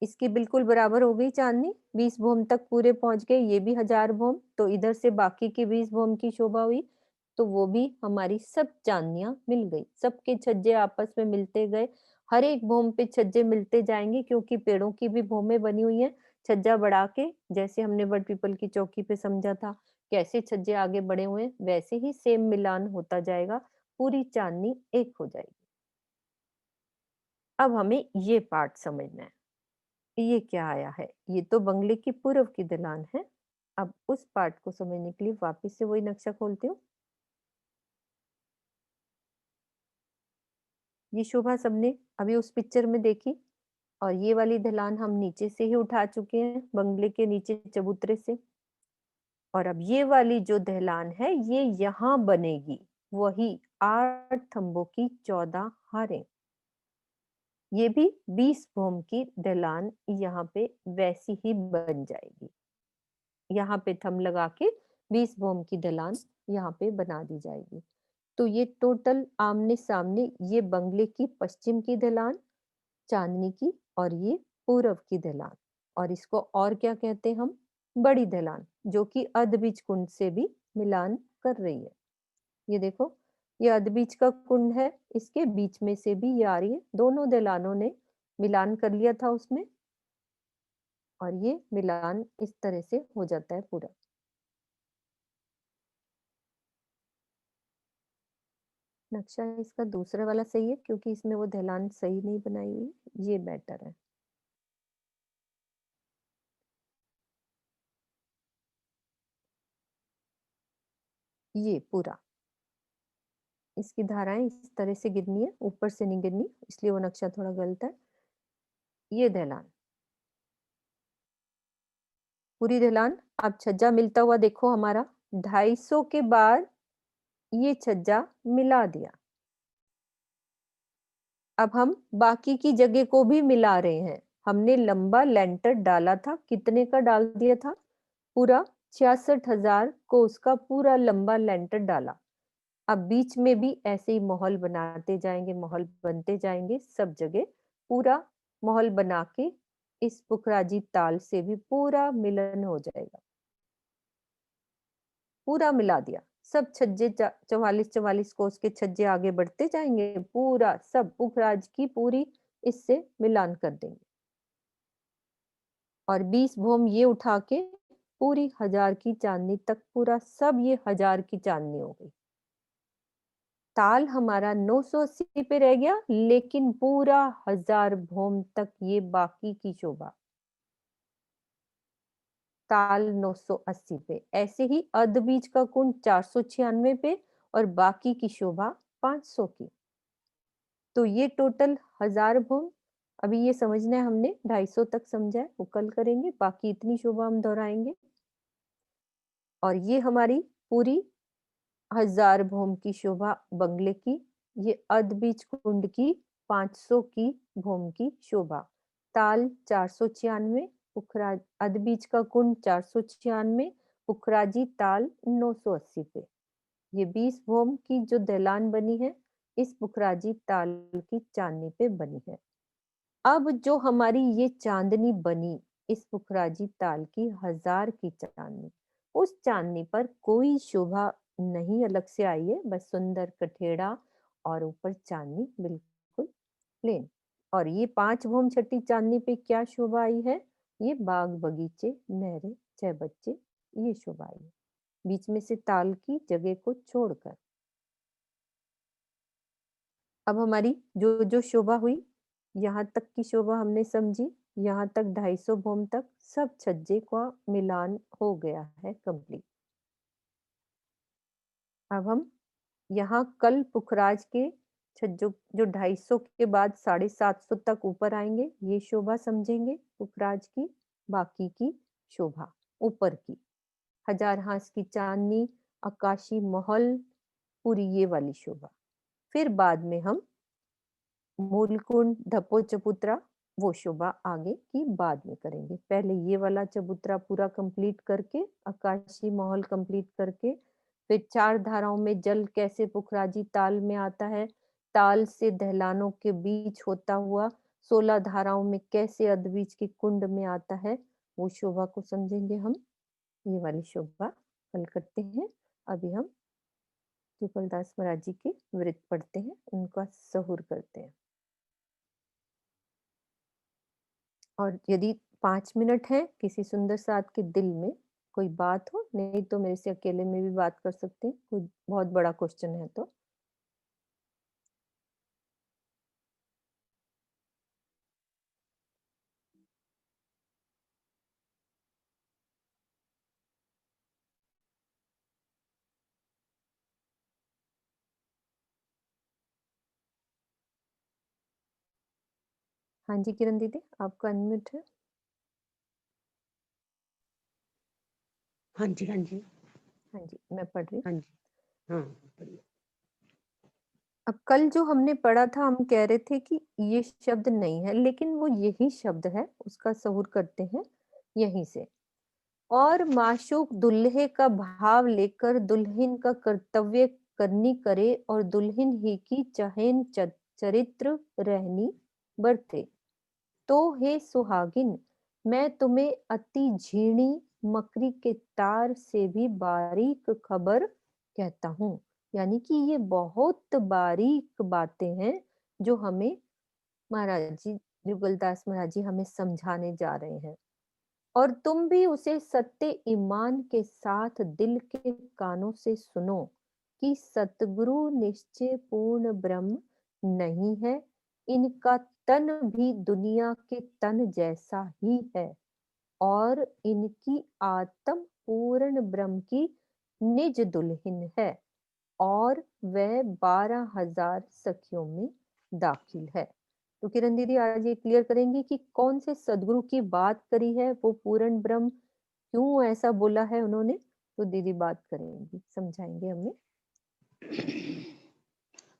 A: इसकी बिल्कुल बराबर हो गई चांदनी, 20 भोम तक पूरे पहुंच गए, ये भी 1000 भोम। तो इधर से बाकी की 20 भोम की शोभा हुई, तो वो भी हमारी सब चांदनियां मिल गई। सबके छज्जे आपस में मिलते गए, हर एक भोम पे छज्जे मिलते जाएंगे क्योंकि पेड़ों की भी भोमें बनी हुई हैं। छज्जा बढ़ा के, जैसे हमने बड़ पीपल की चौकी पे समझा था कैसे छज्जे आगे बढ़े हुए हैं, वैसे ही सेम मिलान होता जाएगा, पूरी चांदनी एक हो जाएगी। अब हमें ये पार्ट समझना है, ये क्या आया है। ये तो बंगले की पूर्व की ढलान है। अब उस पार्ट को समझने के लिए वापस से वही नक्शा खोलती हूँ। ये शोभा सबने अभी उस पिक्चर में देखी और ये वाली ढलान हम नीचे से ही उठा चुके हैं, बंगले के नीचे चबूतरे से। और अब ये वाली जो ढलान है ये यहाँ बनेगी, वही 8 थंबों की 14 हारें। ये भी 20 भोम की ढलान यहाँ पे वैसी ही बन जाएगी। यहाँ पे थंब लगा के 20 भोम की ढलान यहाँ पे बना दी जाएगी। तो ये टोटल आमने सामने ये बंगले की पश्चिम की ढलान, चांदनी की, और ये पूरब की ढलान। और इसको और क्या कहते हैं हम, बड़ी ढलान, जो कि अधबीज कुंड से भी मिलान कर रही है। ये देखो, ये अधबीज का कुंड है, इसके बीच में से भी ये आ रही है। दोनों ढलानों ने मिलान कर लिया था उसमें, और ये मिलान इस तरह से हो जाता है पूरा। नक्शा इसका दूसरा वाला सही है क्योंकि इसमें वो ढलान सही नहीं बनाई हुई, ये बेटर है। ये पूरा, इसकी धाराएं इस तरह से गिरनी है, ऊपर से नहीं गिरनी, इसलिए वो नक्शा थोड़ा गलत है। ये ढलान, पूरी ढलान। अब छज्जा मिलता हुआ देखो हमारा 250 के बाद ये छज्जा मिला दिया। अब हम बाकी की जगह को भी मिला रहे हैं। हमने लंबा लेंटर डाला था, कितने का डाल दिया था, पूरा 66,000 को उसका पूरा लंबा लेंटर डाला। अब बीच में भी ऐसे ही माहौल बनाते जाएंगे, माहौल बनते जाएंगे सब जगह, पूरा माहौल बना के इस पुखराजी ताल से भी पूरा मिलन हो जाएगा। पूरा मिला दिया, सब छज्जे 44 कोस के छज्जे आगे बढ़ते जाएंगे, पूरा सब पुखराज की पूरी इससे मिलान कर देंगे। और 20 भोम ये उठा के पूरी 1000 की चांदनी तक, पूरा सब ये 1000 की चांदनी हो गई। ताल हमारा 980 पे रह गया, लेकिन पूरा 1000 भोम तक ये बाकी की शोभा। ताल 980 पे। ऐसे ही अर्ध बीज का कुंड 496 पे और बाकी की शोभा 500 की। तो ये टोटल 1000 भूम। अभी ये समझना है, हमने 250 तक समझा है, वो कल करेंगे, बाकी इतनी शोभा हम दोहराएंगे। और ये हमारी पूरी 1000 भूम की शोभा बंगले की, ये अर्ध बीज कुंड की 500 की भूम की शोभा, ताल 496, पुखरा अर्ध बीज का कुंड 496, पुखराजी ताल 980 पे। ये 20 भूम की जो दहलान बनी है, इस पुखराजी ताल की चांदनी पे बनी है। अब जो हमारी ये चांदनी बनी, इस पुखराजी ताल की 1000 की चांदनी, उस चांदनी पर कोई शोभा नहीं अलग से आई है, बस सुंदर कठेड़ा और ऊपर चांदनी बिल्कुल प्लेन। और ये 5 भूम छठी चांदनी पे क्या शोभा आई है? ये बाग बगीचे, नहरें, 6 बच्चे, ये शोभा आई है, बीच में से ताल की जगह को छोड़कर। अब हमारी जो जो शोभा हुई, यहाँ तक की शोभा हमने समझी, यहाँ तक 250 भूम तक सब छज्जे का मिलान हो गया है कंप्लीट। अब हम यहाँ कल पुखराज के छज्जों जो 250 के बाद 750 तक ऊपर आएंगे, ये शोभा समझेंगे पुखराज की, बाकी की शोभा ऊपर की 1000 हांस की चांदनी, आकाशी महल, पूरी ये वाली शोभा। फिर बाद में हम मूलकुंड, धपो चबूतरा, वो शोभा आगे की बाद में करेंगे। पहले ये वाला चबूतरा पूरा कंप्लीट करके, आकाशी महल कंप्लीट करके, फिर 4 धाराओं में जल कैसे पुखराजी ताल में आता है, ताल से दहलानों के बीच होता हुआ 16 धाराओं में कैसे अधबीज के कुंड में आता है, वो शोभा को समझेंगे हम। ये वाली शोभा कल करते हैं। अभी हम जुगलदास महाराज जी के वृत्त पढ़ते हैं, उनका सहूर करते हैं। और यदि 5 मिनट है, किसी सुंदर साथ के दिल में कोई बात हो, नहीं तो मेरे से अकेले में भी बात कर सकते हैं, कोई बहुत बड़ा क्वेश्चन है तो। हाँ जी किरण दीदी, आपका अनम्यूट है।
H: हाँ जी, हाँ जी,
A: हाँ जी, मैं पढ़ रही हूँ।
H: हाँ जी, हाँ बढ़िया।
A: अब कल जो हमने पढ़ा था, हम कह रहे थे कि ये शब्द नहीं है, लेकिन वो यही शब्द है, उसका सहूर करते हैं यहीं से। और माशूक दुल्हे का भाव लेकर दुल्हन का कर्तव्य करनी करे और दुल्हन ही की चहन चरित्र रहनी बरते। तो हे सुहागिन, मैं तुम्हें अति झीणी मकरी के तार से भी बारीक खबर कहता हूँ। यानी कि ये बहुत बारीक बातें हैं जो हमें महाराज जी, जुगलदास महाराज जी हमें समझाने जा रहे हैं। और तुम भी उसे सत्य ईमान के साथ दिल के कानों से सुनो कि सतगुरु निश्चय पूर्ण ब्रह्म नहीं है, इनका तन भी दुनिया के तन जैसा ही है और इनकी आत्म पूर्ण ब्रह्म की निज दुल्हन है और वह 12,000 सखियों में दाखिल है। तो किरण दीदी आज ये क्लियर करेंगी कि कौन से सदगुरु की बात करी है, वो पूर्ण ब्रह्म क्यों ऐसा बोला है उन्होंने, तो दीदी बात करेंगी, समझाएंगे हमें।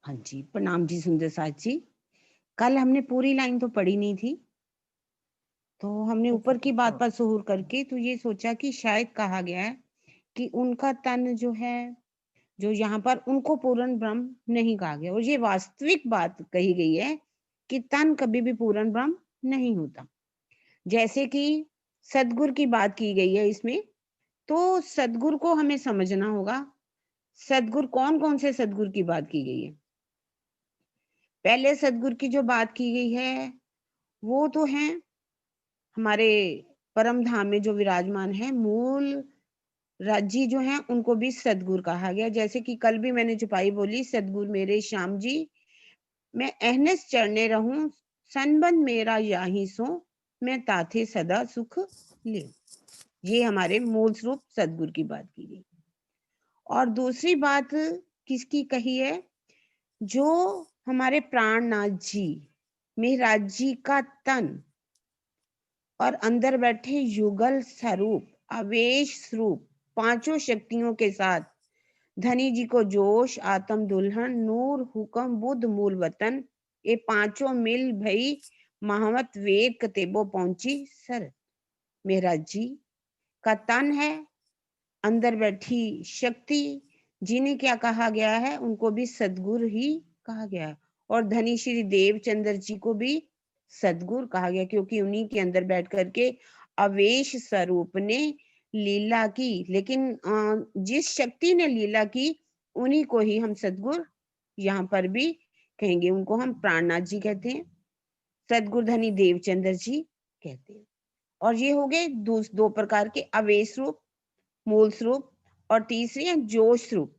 H: हाँ जी, प्रणाम जी सुंदर साथ जी। कल हमने पूरी लाइन तो पढ़ी नहीं थी, तो हमने ऊपर की बात पर सहूर करके तो ये सोचा कि शायद कहा गया है कि उनका तन जो है, जो यहाँ पर उनको पूर्ण ब्रह्म नहीं कहा गया, और ये वास्तविक बात कही गई है कि तन कभी भी पूर्ण ब्रह्म नहीं होता। जैसे कि सदगुरु की बात की गई है इसमें, तो सदगुरु को हमें समझना होगा। सदगुरु कौन कौन से सदगुरु की बात की गई है? पहले सदगुरु की जो बात की गई है वो तो है हमारे परम धाम में जो विराजमान है, मूल राजी जो है, उनको भी सदगुरु कहा गया। जैसे कि कल भी मैंने चुपाई बोली, सदगुरु मेरे श्याम जी मैं अहनस चढ़ने रहूं, संबंध मेरा याही सो, मैं ताथे सदा सुख ले। ये हमारे मूल स्वरूप सदगुरु की बात की गई। और दूसरी बात किसकी कही है? जो हमारे प्राणनाथ जी, महाराज जी का तन और अंदर बैठे युगल स्वरूप, आवेश स्वरूप, पांचों शक्तियों के साथ धनी जी को जोश, आत्म दुल्हन, नूर, हुक्म, बुद्ध, मूल वतन, ये पांचों मिल भई महावत वेद कतेबो पहुंची सर। महाराज जी का तन है, अंदर बैठी शक्ति, जिन्हें क्या कहा गया है? उनको भी सदगुरु ही कहा गया है। और धनी श्री देवचंद्र जी को भी सदगुरु कहा गया, क्योंकि उन्हीं के अंदर बैठ करके अवेश स्वरूप ने लीला की। लेकिन जिस शक्ति ने लीला की उन्हीं को ही हम सदगुरु यहाँ पर भी कहेंगे। उनको हम प्राणनाथ जी कहते हैं, सदगुरु धनी देवचंद्र जी कहते हैं। और ये हो गए दो प्रकार के, अवेश रूप, मूल स्वरूप, और तीसरी है जोश स्वरूप।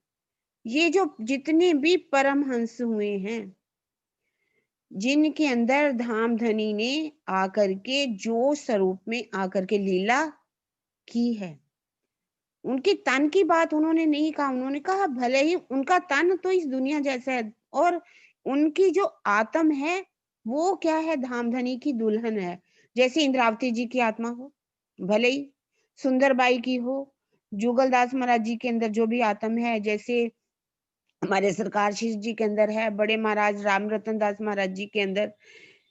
H: ये जो जितने भी परमहंस हुए हैं, जिनके अंदर धाम धनी ने आकर के जोश स्वरूप में आकर के लीला की है, उनके तन की बात उन्होंने नहीं कहा। उन्होंने कहा भले ही उनका तन तो इस दुनिया जैसा है, और उनकी जो आत्म है वो क्या है? धामधनी की दुल्हन है। जैसे इंद्रावती जी की आत्मा हो, भले ही सुंदरबाई की हो, जुगलदास महाराज जी के अंदर जो भी आत्म है, जैसे हमारे सरकार शीष जी के अंदर है, बड़े महाराज राम रतन दास महाराज जी के अंदर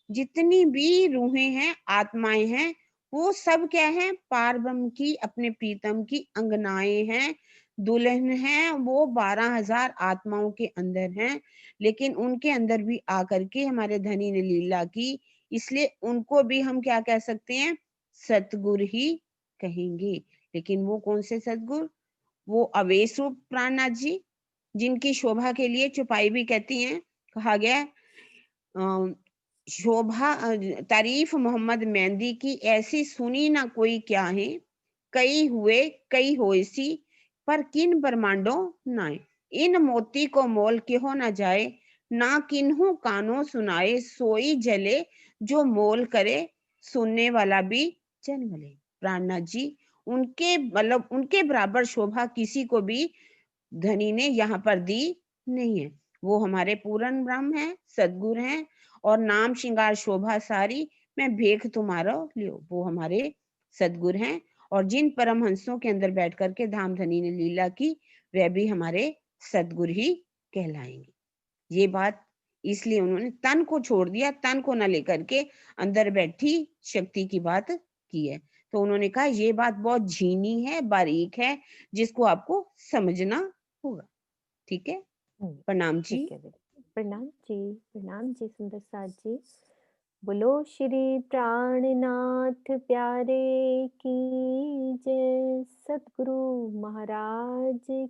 H: जितनी भी रूहें हैं, आत्माएं हैं, वो सब क्या है? पार ब्रह्म की, अपने प्रीतम की अंगनाएं हैं, दुल्हन हैं। वो 12,000 आत्माओं के अंदर हैं, लेकिन उनके अंदर भी आकर के हमारे धनी ने लीला की, इसलिए उनको भी हम क्या कह सकते हैं? सतगुरु ही कहेंगे। लेकिन वो कौन से सतगुरु? वो अवेश रूप प्राणनाथ जी, जिनकी शोभा के लिए चुपाई भी कहती हैं। कहा गया शोभा तारीफ मोहम्मद मेहंदी की, ऐसी सुनी ना कोई क्या है, कई हुए कई होइसी, पर किन ब्रह्मांडों नाए, इन मोती को मोल क्यों ना जाए, ना किन्हू कानों सुनाए, सोई जले जो मोल करे, सुनने वाला भी जन्म ले। प्राणनाथ जी, उनके मतलब उनके बराबर शोभा किसी को भी धनी ने यहाँ पर दी नहीं है। वो हमारे पूर्ण ब्रह्म है, सदगुरु हैं, और नाम श्रृंगार शोभा सारी, मैं भेख तुम्हारा लियो, वो हमारे सदगुरु हैं। और जिन परमहंसों के अंदर बैठ करके धाम धनी ने लीला की, वह भी हमारे सदगुरु ही कहलाएंगे। ये बात इसलिए उन्होंने तन को छोड़ दिया, तन को न लेकर के अंदर बैठी शक्ति की बात की है। तो उन्होंने कहा ये बात बहुत झीनी है, बारीक है, जिसको आपको समझना होगा। ठीक है, प्रणाम जी।
A: ठीक है बेटा, प्रणाम जी सुंदर साथ जी। बोलो श्री प्राणनाथ प्यारे की जय, सतगुरु महाराज की